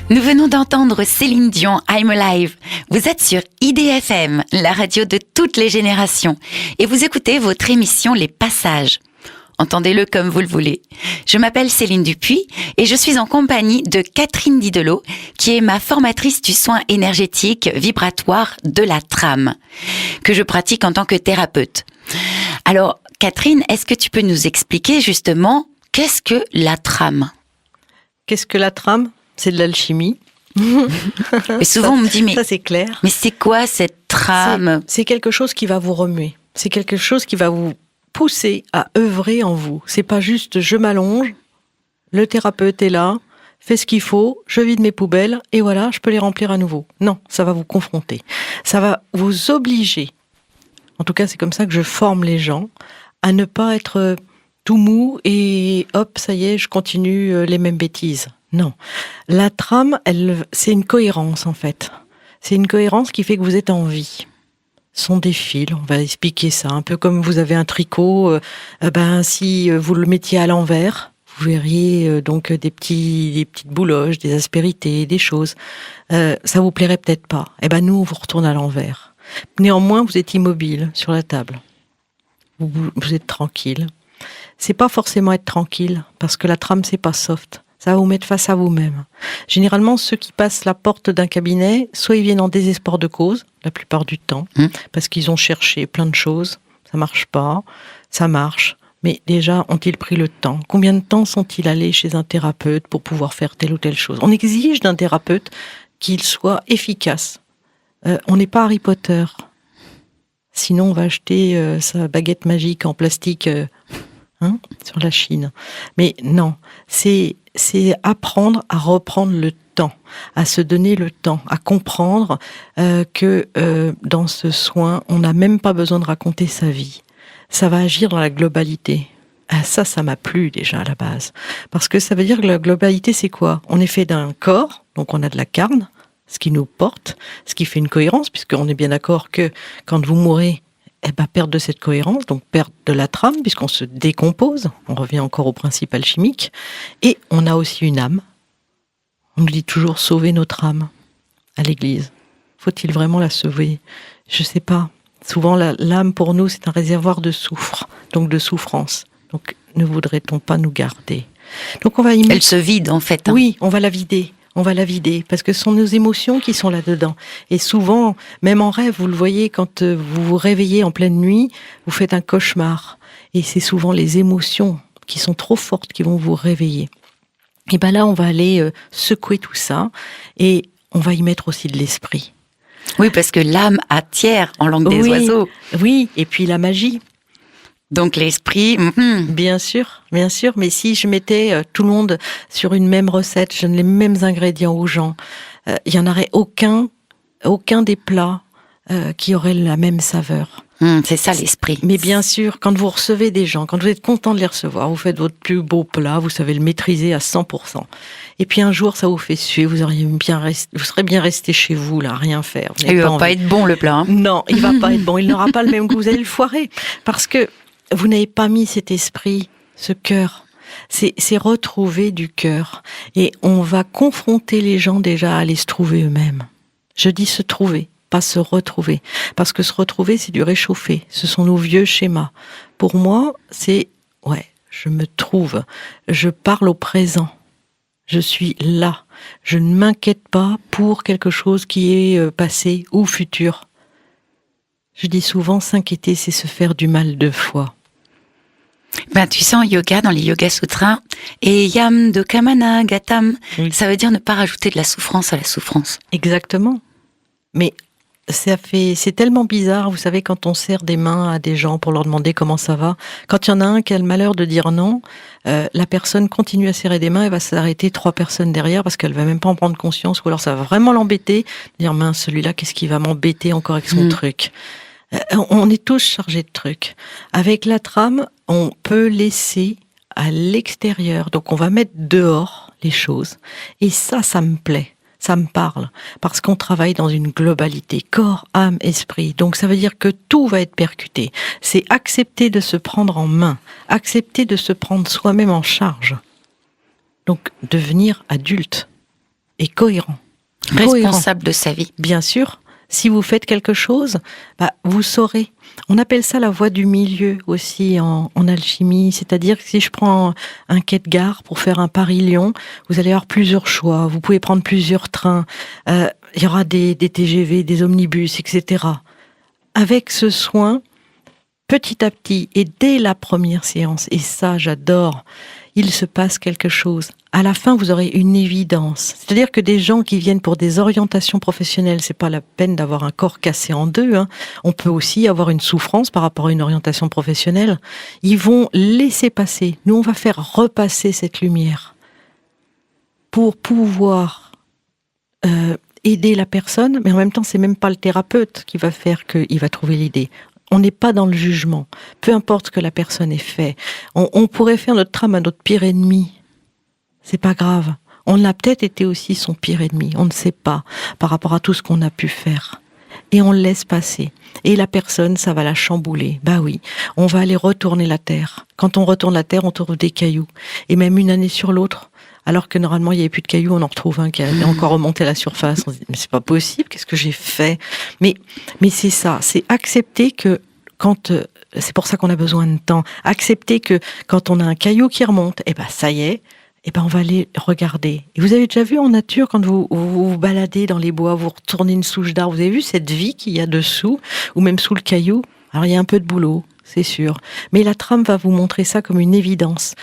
Nous venons d'entendre Céline Dion, I'm Alive. Vous êtes sur IDFM, la radio de toutes les générations. Et vous écoutez votre émission Les Passages. Entendez-le comme vous le voulez. Je m'appelle Céline Dupuis et je suis en compagnie de Catherine Didelot, qui est ma formatrice du soin énergétique vibratoire de la trame, que je pratique en tant que thérapeute. Alors, Catherine, est-ce que tu peux nous expliquer justement qu'est-ce que la trame ? Qu'est-ce que la trame ? C'est de l'alchimie. Et souvent, on me dit, mais ça c'est clair. Mais c'est quoi cette trame ? C'est quelque chose qui va vous remuer. C'est quelque chose qui va vous pousser à œuvrer en vous. C'est pas juste je m'allonge, le thérapeute est là, fait ce qu'il faut, je vide mes poubelles et voilà, je peux les remplir à nouveau. Non, ça va vous confronter. Ça va vous obliger. En tout cas, c'est comme ça que je forme les gens à ne pas être tout mou et hop, ça y est, je continue les mêmes bêtises. Non. La trame, c'est une cohérence en fait. C'est une cohérence qui fait que vous êtes en vie. Ce sont des fils, on va expliquer ça. Un peu comme vous avez un tricot, si vous le mettiez à l'envers, vous verriez donc des petites bouloches, des aspérités, des choses. Ça vous plairait peut-être pas. Nous, on vous retourne à l'envers. Néanmoins, vous êtes immobile sur la table. Vous êtes tranquille. C'est pas forcément être tranquille, parce que la trame, c'est pas soft. Ça va vous mettre face à vous-même. Généralement, ceux qui passent la porte d'un cabinet, soit ils viennent en désespoir de cause, la plupart du temps, parce qu'ils ont cherché plein de choses, ça marche pas, ça marche, mais déjà, ont-ils pris le temps ? Combien de temps sont-ils allés chez un thérapeute pour pouvoir faire telle ou telle chose ? On exige d'un thérapeute qu'il soit efficace. On n'est pas Harry Potter. Sinon, on va acheter sa baguette magique en plastique sur la Chine. Mais non, c'est apprendre à reprendre le temps, à se donner le temps, à comprendre que dans ce soin, on n'a même pas besoin de raconter sa vie. Ça va agir dans la globalité. Ça m'a plu déjà à la base. Parce que ça veut dire que la globalité, c'est quoi ? On est fait d'un corps, donc on a de la carne, ce qui nous porte, ce qui fait une cohérence, puisqu'on est bien d'accord que quand vous mourrez, perte de cette cohérence, donc perte de la trame, puisqu'on se décompose, on revient encore au principe alchimique, et on a aussi une âme. On nous dit toujours sauver notre âme à l'église. Faut-il vraiment la sauver ? Je sais pas. Souvent, l'âme pour nous, c'est un réservoir de soufre, donc de souffrance. Donc, ne voudrait-on pas nous garder ? Donc, on va Elle se vide, en fait. Oui, on va la vider. On va la vider, parce que ce sont nos émotions qui sont là-dedans. Et souvent, même en rêve, vous le voyez, quand vous vous réveillez en pleine nuit, vous faites un cauchemar. Et c'est souvent les émotions qui sont trop fortes qui vont vous réveiller. Et là, on va aller secouer tout ça, et on va y mettre aussi de l'esprit. Oui, parce que l'âme attire en langue des Oui. oiseaux. Oui, et puis la magie. Donc l'esprit, Bien sûr, mais si je mettais tout le monde sur une même recette, je donne les mêmes ingrédients aux gens, il y en aurait aucun des plats qui aurait la même saveur. c'est ça l'esprit. Mais bien sûr, quand vous recevez des gens, quand vous êtes content de les recevoir, vous faites votre plus beau plat, vous savez le maîtriser à 100%. Et puis un jour, ça vous fait suer, vous serez bien resté chez vous, là, à rien faire. Vous Et il n'avez va envie. pas être bon le plat. Hein. Non, il va pas être bon, il n'aura pas le même goût, vous allez le foirer. Parce que vous n'avez pas mis cet esprit, ce cœur. C'est retrouver du cœur. Et on va confronter les gens déjà à aller se trouver eux-mêmes. Je dis se trouver, pas se retrouver. Parce que se retrouver, c'est du réchauffé. Ce sont nos vieux schémas. Pour moi, c'est, je me trouve. Je parle au présent. Je suis là. Je ne m'inquiète pas pour quelque chose qui est passé ou futur. Je dis souvent, s'inquiéter, c'est se faire du mal 2 fois. Ben, tu sais, en yoga, dans les Yoga Sutras, et yam de kamana gatam, Oui. ça veut dire ne pas rajouter de la souffrance à la souffrance. Exactement. Mais c'est tellement bizarre, vous savez, quand on serre des mains à des gens pour leur demander comment ça va, quand il y en a un qui a le malheur de dire non, la personne continue à serrer des mains et va s'arrêter 3 personnes derrière parce qu'elle va même pas en prendre conscience, ou alors ça va vraiment l'embêter, dire mince, celui-là, qu'est-ce qui va m'embêter encore avec son truc. On est tous chargés de trucs. Avec la trame, on peut laisser à l'extérieur, donc on va mettre dehors les choses, et ça me plaît. Ça me parle, parce qu'on travaille dans une globalité, corps, âme, esprit. Donc ça veut dire que tout va être percuté. C'est accepter de se prendre en main, accepter de se prendre soi-même en charge. Donc devenir adulte et cohérent. Responsable de sa vie. Bien sûr, si vous faites quelque chose, vous saurez. On appelle ça la voie du milieu aussi en alchimie. C'est-à-dire que si je prends un quai de gare pour faire un Paris-Lyon, vous allez avoir plusieurs choix. Vous pouvez prendre plusieurs trains. Il y aura des TGV, des omnibus, etc. Avec ce soin, petit à petit, et dès la première séance, et ça j'adore, il se passe quelque chose. À la fin, vous aurez une évidence. C'est-à-dire que des gens qui viennent pour des orientations professionnelles, c'est pas la peine d'avoir un corps cassé en 2. Hein. On peut aussi avoir une souffrance par rapport à une orientation professionnelle. Ils vont laisser passer. Nous, on va faire repasser cette lumière pour pouvoir aider la personne, mais en même temps, c'est même pas le thérapeute qui va faire qu'il va trouver l'idée. On n'est pas dans le jugement. Peu importe ce que la personne ait fait. On pourrait faire notre trame à notre pire ennemi. C'est pas grave. On a peut-être été aussi son pire ennemi. On ne sait pas par rapport à tout ce qu'on a pu faire. Et on le laisse passer. Et la personne, ça va la chambouler. Bah oui, on va aller retourner la terre. Quand on retourne la terre, on trouve des cailloux. Et même une année sur l'autre, alors que normalement il n'y avait plus de cailloux, on en retrouve un qui est encore remonté à la surface. On se dit, mais c'est pas possible, qu'est-ce que j'ai fait ? Mais c'est ça, c'est accepter que quand... c'est pour ça qu'on a besoin de temps. Accepter que quand on a un caillou qui remonte, ça y est, on va aller regarder. Et vous avez déjà vu en nature, quand vous vous baladez dans les bois, vous retournez une souche d'arbre, vous avez vu cette vie qu'il y a dessous, ou même sous le caillou ? Alors il y a un peu de boulot, c'est sûr. Mais la trame va vous montrer ça comme une évidence.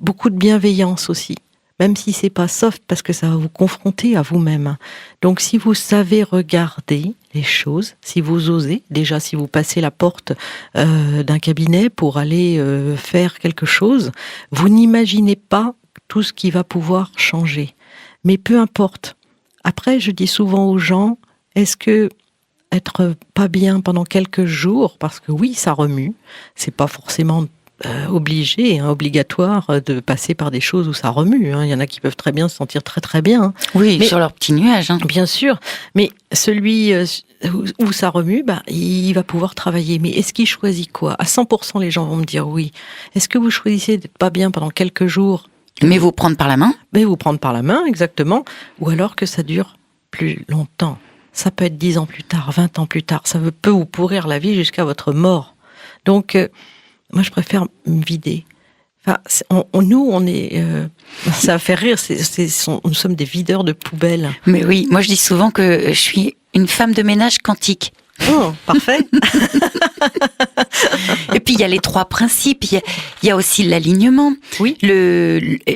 Beaucoup de bienveillance aussi. Même si c'est pas soft, parce que ça va vous confronter à vous-même. Donc si vous savez regarder les choses, si vous osez, déjà si vous passez la porte d'un cabinet pour aller faire quelque chose, vous n'imaginez pas tout ce qui va pouvoir changer. Mais peu importe. Après, je dis souvent aux gens, est-ce que être pas bien pendant quelques jours, parce que oui, ça remue, c'est pas forcément obligé, obligatoire de passer par des choses où ça remue. Il y en a qui peuvent très bien se sentir très très bien. Oui, mais, sur leur petit nuage. Bien sûr, mais celui où ça remue, il va pouvoir travailler. Mais est-ce qu'il choisit quoi ? À 100%, les gens vont me dire oui. Est-ce que vous choisissez d'être pas bien pendant quelques jours ? Mais vous prendre par la main ? Mais vous prendre par la main, exactement. Ou alors que ça dure plus longtemps. Ça peut être 10 ans plus tard, 20 ans plus tard. Ça peut vous pourrir la vie jusqu'à votre mort. Donc, moi, je préfère me vider. Enfin, nous, on est... ça va faire rire, nous sommes des videurs de poubelles. Mais oui, moi je dis souvent que je suis une femme de ménage quantique. Oh, parfait. Et puis il y a les 3 principes, il y a aussi l'alignement. Oui.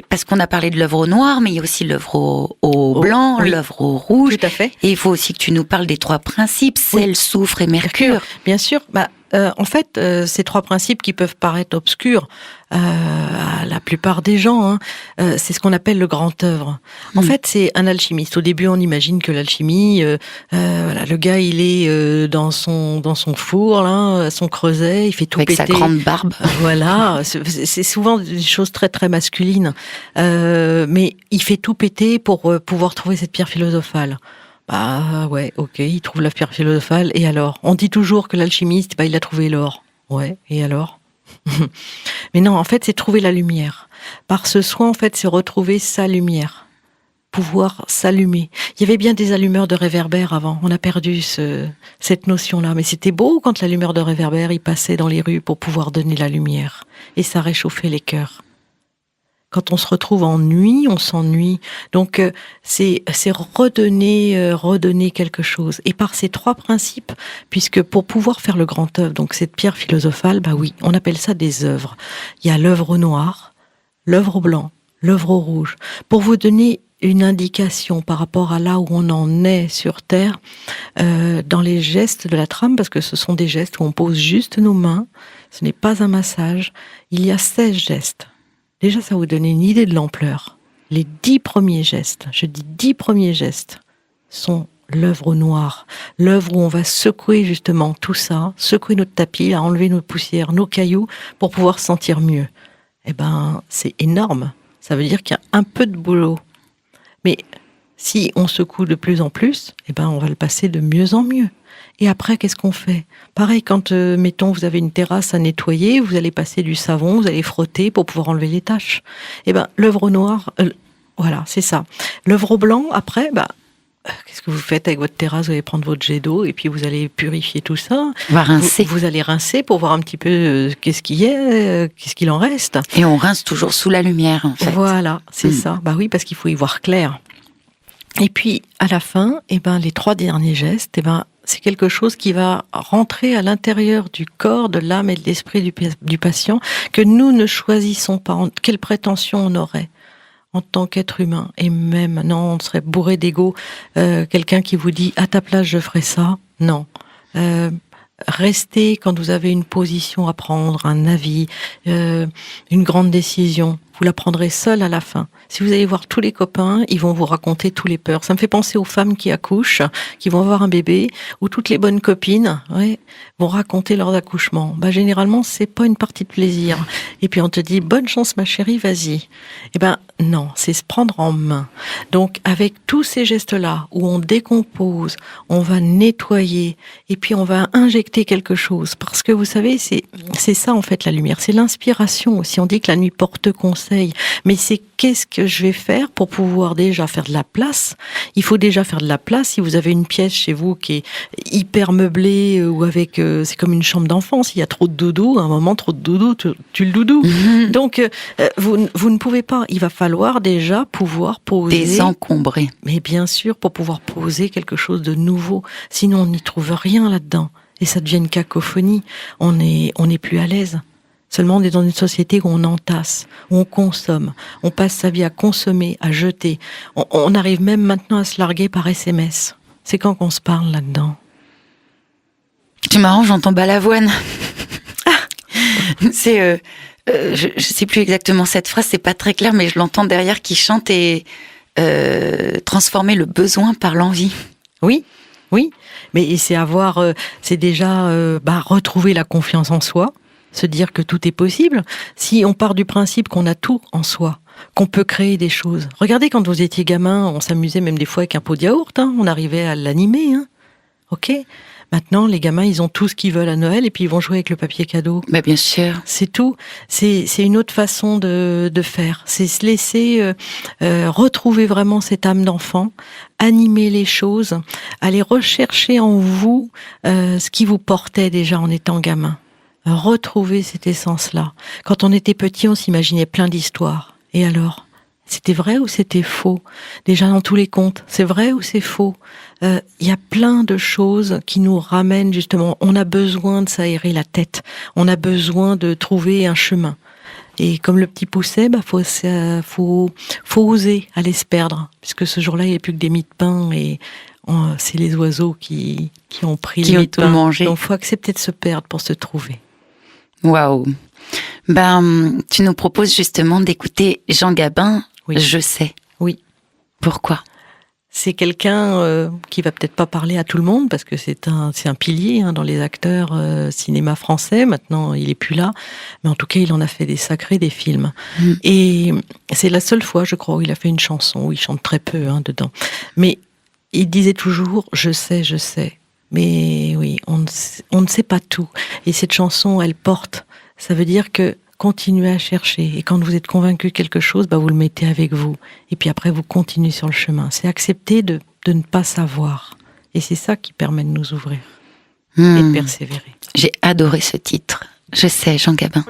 Parce qu'on a parlé de l'œuvre au noir, mais il y a aussi l'œuvre au blanc, oui. l'œuvre au rouge. Tout à fait. Et il faut aussi que tu nous parles des 3 principes, sel, soufre et mercure. Bien sûr. En fait, ces 3 principes qui peuvent paraître obscurs à la plupart des gens, c'est ce qu'on appelle le grand œuvre. En fait, c'est un alchimiste. Au début, on imagine que l'alchimie, le gars, il est dans son four, là, son creuset, il fait tout Avec péter. sa grande barbe. Voilà, c'est souvent des choses très très masculines. Mais il fait tout péter pour pouvoir trouver cette pierre philosophale. Bah ouais, ok, il trouve la pierre philosophale, et alors? On dit toujours que l'alchimiste, il a trouvé l'or. Ouais, et alors? Mais non, en fait, c'est trouver la lumière. Par ce soin, en fait, c'est retrouver sa lumière. Pouvoir s'allumer. Il y avait bien des allumeurs de réverbères avant. On a perdu cette notion-là. Mais c'était beau quand l'allumeur de réverbère, il passait dans les rues pour pouvoir donner la lumière. Et ça réchauffait les cœurs. Quand on se retrouve en nuit, on s'ennuie. Donc, c'est redonner quelque chose. Et par ces 3 principes, puisque pour pouvoir faire le grand œuvre, donc cette pierre philosophale, oui, on appelle ça des œuvres. Il y a l'œuvre au noir, l'œuvre au blanc, l'œuvre au rouge. Pour vous donner une indication par rapport à là où on en est sur Terre, dans les gestes de la trame, parce que ce sont des gestes où on pose juste nos mains, ce n'est pas un massage, il y a 16 gestes. Déjà, ça vous donne une idée de l'ampleur. Les 10 premiers gestes, je dis 10 premiers gestes, sont l'œuvre au noir. L'œuvre où on va secouer justement tout ça, secouer notre tapis, enlever nos poussières, nos cailloux, pour pouvoir se sentir mieux. C'est énorme. Ça veut dire qu'il y a un peu de boulot. Mais si on secoue de plus en plus, on va le passer de mieux en mieux. Et après, qu'est-ce qu'on fait? Pareil, quand, mettons, vous avez une terrasse à nettoyer, vous allez passer du savon, vous allez frotter pour pouvoir enlever les taches. L'œuvre au noir, voilà, c'est ça. L'œuvre au blanc, après, qu'est-ce que vous faites avec votre terrasse? Vous allez prendre votre jet d'eau et puis vous allez purifier tout ça. On va rincer. Vous allez rincer pour voir un petit peu qu'est-ce qu'il en reste. Et on rince toujours sous la lumière, en fait. Voilà, c'est ça. Oui, parce qu'il faut y voir clair. Et puis, à la fin, les 3 derniers gestes, c'est quelque chose qui va rentrer à l'intérieur du corps, de l'âme et de l'esprit du patient, que nous ne choisissons pas. Quelle prétention on aurait en tant qu'être humain? Et même, non, on serait bourré d'ego. Quelqu'un qui vous dit, à ta place, je ferai ça. Non. Restez quand vous avez une position à prendre, un avis, une grande décision. Vous la prendrez seule à la fin. Si vous allez voir tous les copains, ils vont vous raconter tous les peurs. Ça me fait penser aux femmes qui accouchent, qui vont avoir un bébé, où toutes les bonnes copines vont raconter leurs accouchements. Généralement, c'est pas une partie de plaisir. Et puis on te dit, bonne chance ma chérie, vas-y. Non, c'est se prendre en main. Donc avec tous ces gestes-là, où on décompose, on va nettoyer, et puis on va injecter quelque chose. Parce que vous savez, c'est ça en fait la lumière. C'est l'inspiration aussi. On dit que la nuit porte conseil. Mais c'est qu'est-ce que je vais faire pour pouvoir déjà faire de la place? Il faut déjà faire de la place. Si vous avez une pièce chez vous qui est hyper meublée ou avec, c'est comme une chambre d'enfant. S'il y a trop de doudou, à un moment trop de doudou, tu le doudou. Donc vous ne pouvez pas. Il va falloir déjà pouvoir poser. Désencombrer. Mais bien sûr, pour pouvoir poser quelque chose de nouveau. Sinon, on n'y trouve rien là-dedans. Et ça devient une cacophonie. On n'est plus à l'aise. Seulement, on est dans une société où on entasse, où on consomme, on passe sa vie à consommer, à jeter. On arrive même maintenant à se larguer par SMS. C'est quand qu'on se parle là-dedans? C'est marrant, j'entends Balavoine. C'est, je sais plus exactement cette phrase, c'est pas très clair, mais je l'entends derrière qui chante et transformer le besoin par l'envie. Oui. Mais c'est déjà retrouver la confiance en soi. Se dire que tout est possible. Si on part du principe qu'on a tout en soi, qu'on peut créer des choses. Regardez, quand vous étiez gamin, on s'amusait même des fois avec un pot de yaourt, on arrivait à l'animer. Ok ? Maintenant, les gamins, ils ont tout ce qu'ils veulent à Noël et puis ils vont jouer avec le papier cadeau. Bien sûr. C'est tout. C'est une autre façon de faire. C'est se laisser retrouver vraiment cette âme d'enfant, animer les choses, aller rechercher en vous ce qui vous portait déjà en étant gamin. Retrouver cette essence-là. Quand on était petit, on s'imaginait plein d'histoires. Et alors, c'était vrai ou c'était faux? Déjà dans tous les contes, c'est vrai ou c'est faux? Il y a plein de choses qui nous ramènent justement. On a besoin de s'aérer la tête. On a besoin de trouver un chemin. Et comme le petit pousset, faut oser aller se perdre, puisque ce jour-là, il n'y a plus que des mie de pain et c'est les oiseaux qui ont pris Qui les ont mie de tout pain. mangé. Donc, faut accepter de se perdre pour se trouver. Waouh. Tu nous proposes justement d'écouter Jean Gabin. Oui. Je sais. Oui. Pourquoi? C'est quelqu'un qui va peut-être pas parler à tout le monde parce que c'est un pilier dans les acteurs cinéma français. Maintenant, il est plus là, mais en tout cas, il en a fait des sacrés, des films. Et c'est la seule fois, je crois, où il a fait une chanson où il chante très peu dedans. Mais il disait toujours je sais. Mais oui, on ne sait pas tout. Et cette chanson, elle porte. Ça veut dire que continuez à chercher. Et quand vous êtes convaincu de quelque chose, vous le mettez avec vous. Et puis après, vous continuez sur le chemin. C'est accepter de ne pas savoir. Et c'est ça qui permet de nous ouvrir et de persévérer. J'ai adoré ce titre. Je sais, Jean Gabin.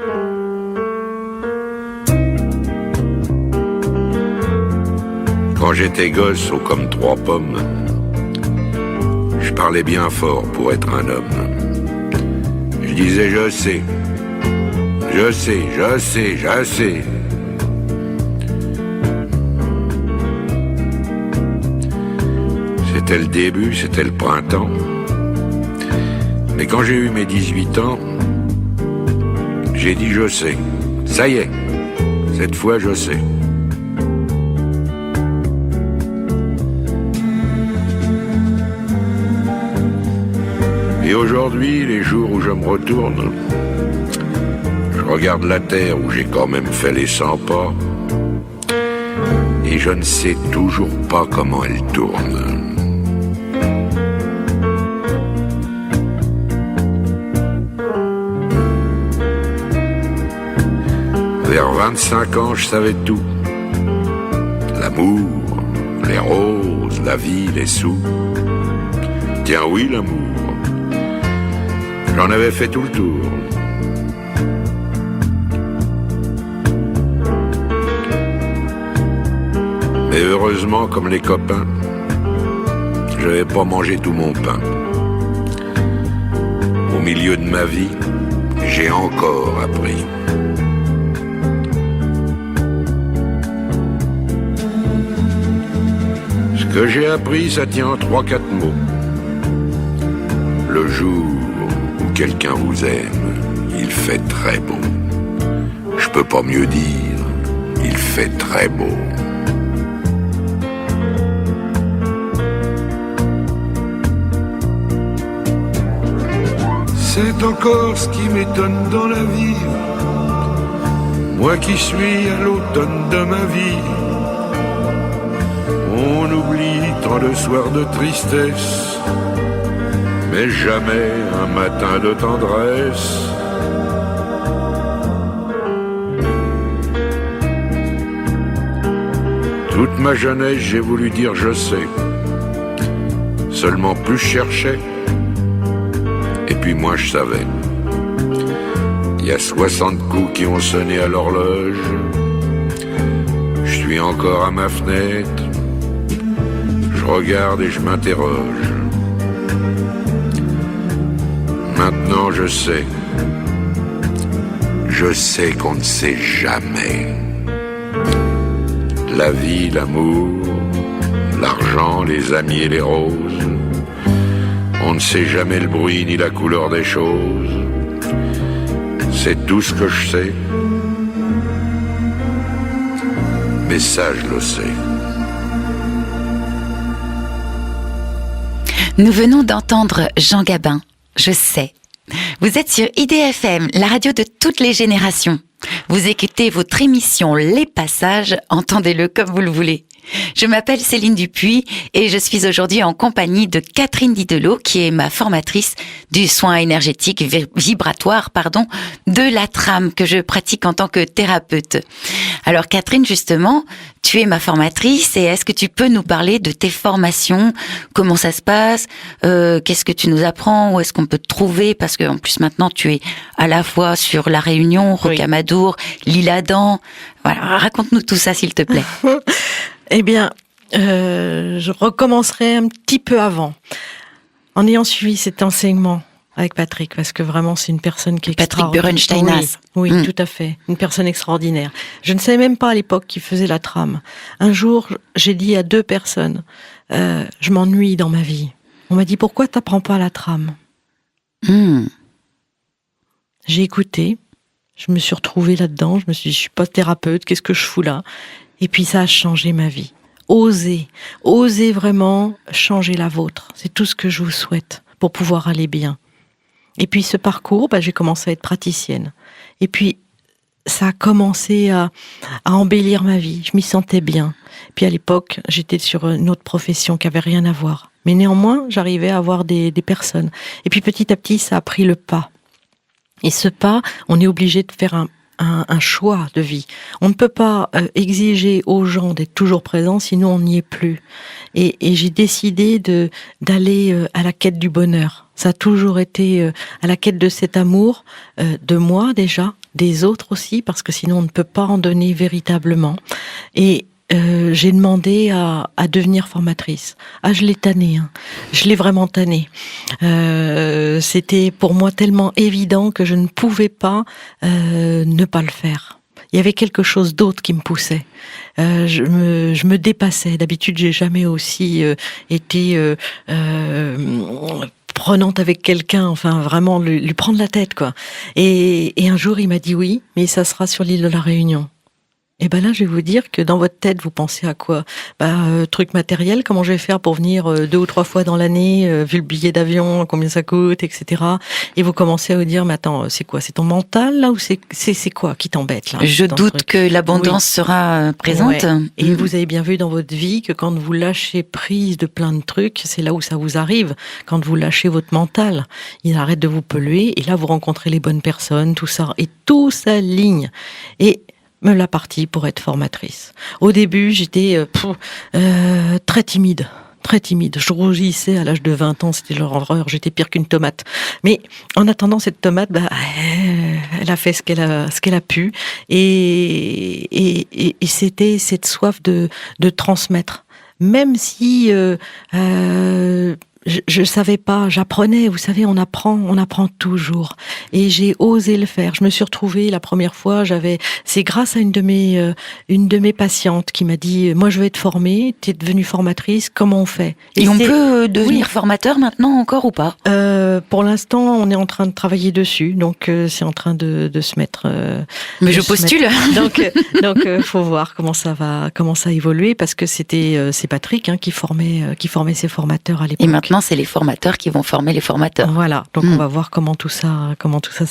Quand j'étais gosse, haut comme 3 pommes, je parlais bien fort pour être un homme. Je disais je sais. C'était le début, c'était le printemps. Mais quand j'ai eu mes 18 ans, j'ai dit je sais. Ça y est, cette fois je sais. Et aujourd'hui, les jours où je me retourne, je regarde la terre où j'ai quand même fait les 100 pas, et je ne sais toujours pas comment elle tourne. Vers 25 ans, je savais tout. L'amour, les roses, la vie, les sous. Tiens oui, l'amour. J'en avais fait tout le tour. Mais heureusement, comme les copains, je n'avais pas mangé tout mon pain. Au milieu de ma vie, j'ai encore appris. Ce que j'ai appris, ça tient en 3-4 mots. Le jour où quelqu'un vous aime, il fait très beau. Je peux pas mieux dire, il fait très beau. C'est encore ce qui m'étonne dans la vie. Moi qui suis à l'automne de ma vie. On oublie tant de soirs de tristesse, mais jamais un matin de tendresse. Toute ma jeunesse, j'ai voulu dire je sais. Seulement plus je cherchais, et puis moi je savais. Il y a 60 coups qui ont sonné à l'horloge. Je suis encore à ma fenêtre. Je regarde et je m'interroge. Maintenant je sais. Je sais qu'on ne sait jamais. La vie, l'amour, l'argent, les amis et les roses. On ne sait jamais le bruit ni la couleur des choses. C'est tout ce que je sais. Mais ça, je le sais. Nous venons d'entendre Jean Gabin. Je sais. Vous êtes sur IDFM, la radio de toutes les générations. Vous écoutez votre émission Les Passages, entendez-le comme vous le voulez. Je m'appelle Céline Dupuis et je suis aujourd'hui en compagnie de Catherine Didelot, qui est ma formatrice du soin énergétique vibratoire, de la trame que je pratique en tant que thérapeute. Alors Catherine, justement, tu es ma formatrice et est-ce que tu peux nous parler de tes formations? Comment ça se passe? Qu'est-ce que tu nous apprends? Où est-ce qu'on peut te trouver? Parce que en plus maintenant tu es à la fois sur La Réunion, Rocamadour, l'Isle-Adam. Voilà, raconte-nous tout ça s'il te plaît. Eh bien, Je recommencerai un petit peu avant, en ayant suivi cet enseignement avec Patrick, parce que vraiment c'est une personne qui est Patrick extraordinaire. Burensteinaz. Oui, tout à fait, une personne extraordinaire. Je ne savais même pas à l'époque qui faisait la trame. Un jour, j'ai dit à 2 personnes, je m'ennuie dans ma vie. On m'a dit, pourquoi t'apprends pas la trame? J'ai écouté, je me suis retrouvée là-dedans, je me suis dit, je suis pas thérapeute, qu'est-ce que je fous là? Et puis ça a changé ma vie. Osez vraiment changer la vôtre. C'est tout ce que je vous souhaite pour pouvoir aller bien. Et puis ce parcours, j'ai commencé à être praticienne. Et puis ça a commencé à embellir ma vie. Je m'y sentais bien. Puis à l'époque, j'étais sur une autre profession qui avait rien à voir. Mais néanmoins, j'arrivais à avoir des personnes. Et puis petit à petit, ça a pris le pas. Et ce pas, on est obligé de faire un choix de vie. On ne peut pas exiger aux gens d'être toujours présents, sinon on n'y est plus. Et j'ai décidé d'aller à la quête du bonheur. Ça a toujours été à la quête de cet amour, de moi déjà, des autres aussi, parce que sinon on ne peut pas en donner véritablement. Et j'ai demandé à devenir formatrice. Je l'ai tannée, je l'ai vraiment tannée. C'était pour moi tellement évident que je ne pouvais pas ne pas le faire. Il y avait quelque chose d'autre qui me poussait. Je me dépassais. D'habitude, j'ai jamais aussi été prenante avec quelqu'un, enfin vraiment lui prendre la tête, quoi. Et un jour, il m'a dit oui, mais ça sera sur l'île de la Réunion. Et là, je vais vous dire que dans votre tête, vous pensez à quoi? Truc matériel, comment je vais faire pour venir 2 ou 3 fois dans l'année, vu le billet d'avion, combien ça coûte, etc. Et vous commencez à vous dire, mais attends, c'est quoi? C'est ton mental, là, ou c'est quoi qui t'embête, là? Je doute que l'abondance sera présente. Ouais. Et vous avez bien vu dans votre vie que quand vous lâchez prise de plein de trucs, c'est là où ça vous arrive. Quand vous lâchez votre mental, il arrête de vous polluer, et là, vous rencontrez les bonnes personnes, tout ça, et tout s'aligne. Et me l'a partie pour être formatrice. Au début, j'étais très timide. Très timide. Je rougissais à l'âge de 20 ans, c'était l'horreur, j'étais pire qu'une tomate. Mais en attendant, cette tomate, elle a fait ce qu'elle a pu. Et c'était cette soif de transmettre. Même si je savais pas, j'apprenais, vous savez, on apprend toujours. Et j'ai osé le faire. Je me suis retrouvée la première fois, c'est grâce à une de mes patientes qui m'a dit, moi je veux être formée, tu es devenue formatrice, comment on fait? Et on peut devenir formateur maintenant encore ou pas? Pour l'instant, on est en train de travailler dessus, donc c'est en train de se mettre. Mais je postule. Donc faut voir comment ça va évoluer, parce que c'est Patrick qui formait ses formateurs à l'époque. Et maintenant, c'est les formateurs qui vont former les formateurs. Voilà, donc on va voir comment tout ça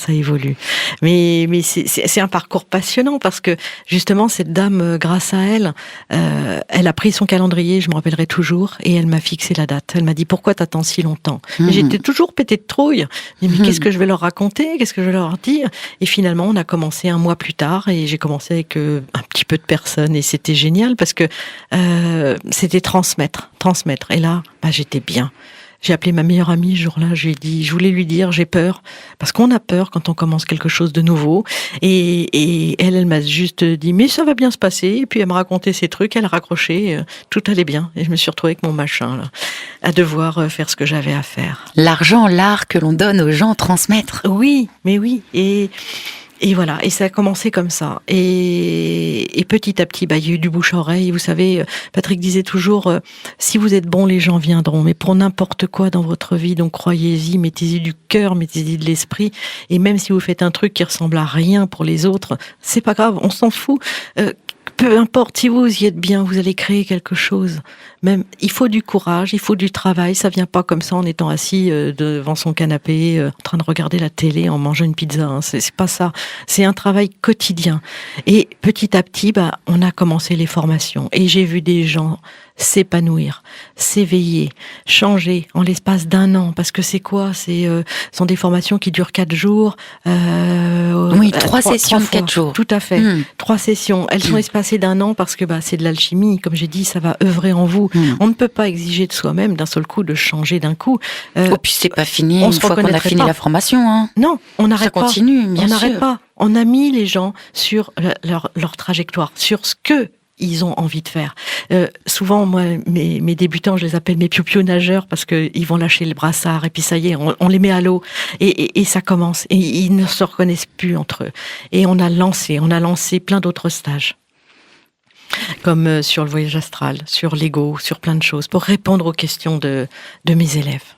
évolue. Mais c'est un parcours passionnant, parce que justement cette dame, grâce à elle, elle a pris son calendrier, je me rappellerai toujours, et elle m'a fixé la date. Elle m'a dit, pourquoi t'attends si longtemps? Et j'étais toujours pétée de trouille. Mais qu'est-ce que je vais leur raconter? Qu'est-ce que je vais leur dire? Et finalement, on a commencé 1 mois plus tard, et j'ai commencé avec un petit peu de personnes, et c'était génial, parce que c'était transmettre. Et là, j'étais bien. J'ai appelé ma meilleure amie ce jour-là, je voulais lui dire, j'ai peur, parce qu'on a peur quand on commence quelque chose de nouveau, et elle m'a juste dit, mais ça va bien se passer, et puis elle m'a raconté ses trucs, elle a raccroché, tout allait bien, et je me suis retrouvée avec mon machin, là, à devoir faire ce que j'avais à faire. L'argent, l'art que l'on donne aux gens, transmettre. Oui, mais oui, et voilà, et ça a commencé comme ça. Et petit à petit, il y a eu du bouche à oreille. Vous savez, Patrick disait toujours, si vous êtes bon, les gens viendront. Mais pour n'importe quoi dans votre vie, donc croyez-y, mettez-y du cœur, mettez-y de l'esprit. Et même si vous faites un truc qui ressemble à rien pour les autres, c'est pas grave, on s'en fout. Peu importe, si vous y êtes bien, vous allez créer quelque chose. Même, il faut du courage, il faut du travail. Ça vient pas comme ça en étant assis devant son canapé, en train de regarder la télé, en mangeant une pizza. C'est pas ça. C'est un travail quotidien. Et petit à petit, on a commencé les formations. Et j'ai vu des gens s'épanouir, s'éveiller, changer en l'espace d'1 an. Parce que c'est quoi? Sont des formations qui durent 4 jours. Oui, 3 sessions de 4 jours. Tout à fait. 3 sessions. Elles sont espacées d'1 an parce que c'est de l'alchimie. Comme j'ai dit, ça va œuvrer en vous. On ne peut pas exiger de soi-même d'un seul coup de changer d'un coup. Puis c'est pas fini une fois qu'on a fini la formation. Non, on n'arrête pas. Ça continue, bien sûr. On n'arrête pas. On a mis les gens sur leur trajectoire, sur ce que ils ont envie de faire. Souvent, moi, mes débutants, je les appelle mes piou-piou nageurs parce qu'ils vont lâcher le brassard et puis ça y est, on les met à l'eau et ça commence. Et ils ne se reconnaissent plus entre eux. Et on a lancé plein d'autres stages. Comme sur le voyage astral, sur l'ego, sur plein de choses, pour répondre aux questions de mes élèves.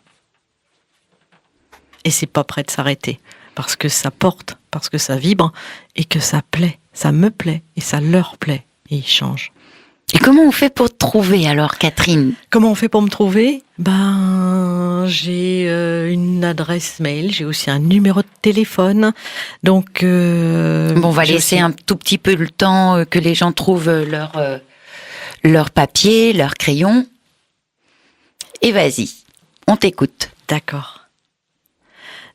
Et c'est pas prêt de s'arrêter, parce que ça porte, parce que ça vibre, et que ça plaît, ça me plaît, et ça leur plaît, et ils changent. Et comment on fait pour te trouver alors, Catherine ? Comment on fait pour me trouver ? J'ai une adresse mail, j'ai aussi un numéro de téléphone. Donc, on va laisser un tout petit peu le temps que les gens trouvent leur papier, leur crayon. Et vas-y, on t'écoute. D'accord.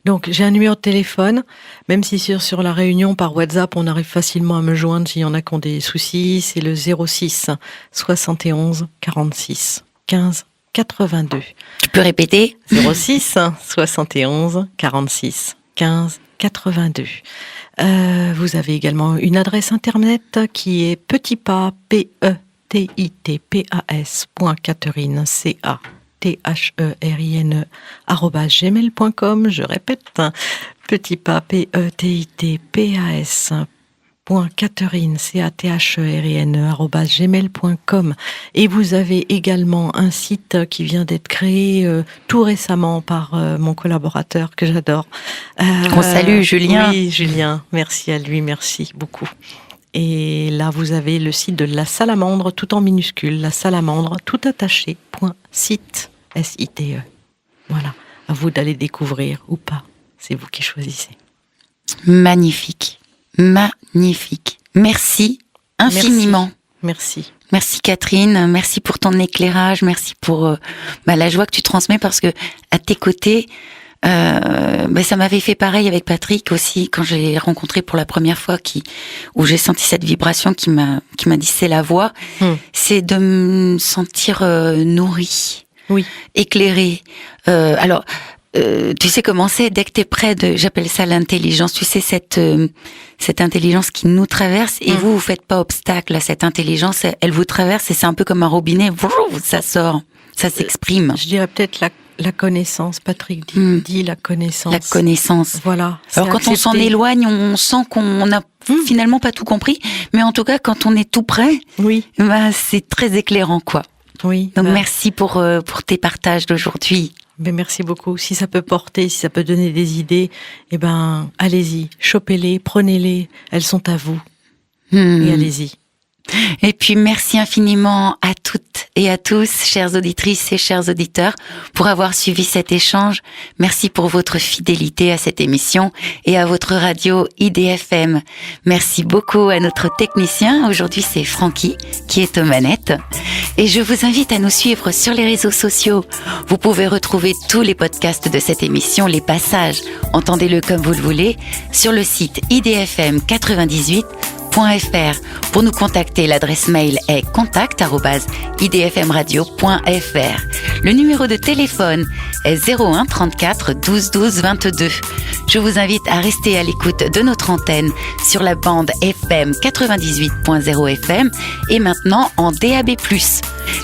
Donc, j'ai un numéro de téléphone, même si sur la réunion par WhatsApp, on arrive facilement à me joindre s'il y en a qui ont des soucis. C'est le 06 71 46 15 82. Tu peux répéter ? 06 71 46 15 82. Vous avez également une adresse internet qui est petitpas, petitpas.catherine, CATHERINE @gmail.com. Je répète, petitpas, petitpas.catherine, CATHERINE @gmail.com. Et vous avez également un site qui vient d'être créé tout récemment par mon collaborateur que j'adore. Qu'on salue, Julien. Oui, Julien. Merci à lui, merci beaucoup. Et là, vous avez le site de La Salamandre, tout en minuscule, La Salamandre, tout attaché, .site, SITE. Voilà, à vous d'aller découvrir ou pas, c'est vous qui choisissez. Magnifique, magnifique. Merci infiniment. Merci. Merci Catherine, merci pour ton éclairage, merci pour la joie que tu transmets parce que à tes côtés, ça m'avait fait pareil avec Patrick aussi quand je l'ai rencontré pour la première fois, où j'ai senti cette vibration qui m'a dit c'est la voix, c'est de me sentir nourrie, oui, éclairée. Tu sais comment c'est, dès que t'es près j'appelle ça l'intelligence, tu sais cette intelligence qui nous traverse et vous faites pas obstacle à cette intelligence, elle vous traverse et c'est un peu comme un robinet, ça sort, ça s'exprime. Je dirais peut-être la connaissance, Patrick dit la connaissance. La connaissance. Voilà. Alors quand on s'en éloigne, on sent qu'on n'a finalement pas tout compris, mais en tout cas quand on est tout près, oui, c'est très éclairant quoi. Oui. Donc merci pour tes partages d'aujourd'hui. Ben merci beaucoup. Si ça peut porter, si ça peut donner des idées, allez-y, chopez-les, prenez-les, elles sont à vous. Et allez-y. Et puis merci infiniment à toutes et à tous, chères auditrices et chers auditeurs, pour avoir suivi cet échange. Merci pour votre fidélité à cette émission et à votre radio IDFM. Merci beaucoup à notre technicien. Aujourd'hui, c'est Francky qui est aux manettes. Et je vous invite à nous suivre sur les réseaux sociaux. Vous pouvez retrouver tous les podcasts de cette émission, les passages, entendez-le comme vous le voulez, sur le site idfm98.fr. Pour nous contacter, l'adresse mail est contact@idfmradio.fr. Le numéro de téléphone est 01 34 12 12 22. Je vous invite à rester à l'écoute de notre antenne sur la bande FM 98.0 FM et maintenant en DAB+.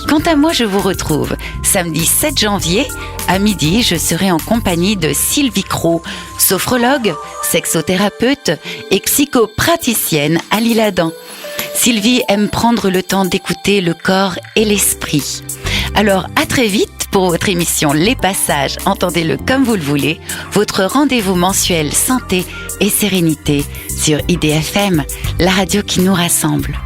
Quant à moi, je vous retrouve samedi 7 janvier à midi. Je serai en compagnie de Sylvie Cros, sophrologue, sexothérapeute et psychopraticienne à l'Isle-Adam. Sylvie aime prendre le temps d'écouter le corps et l'esprit. Alors à très vite pour votre émission Les Passages, entendez-le comme vous le voulez, votre rendez-vous mensuel santé et sérénité sur IDFM, la radio qui nous rassemble.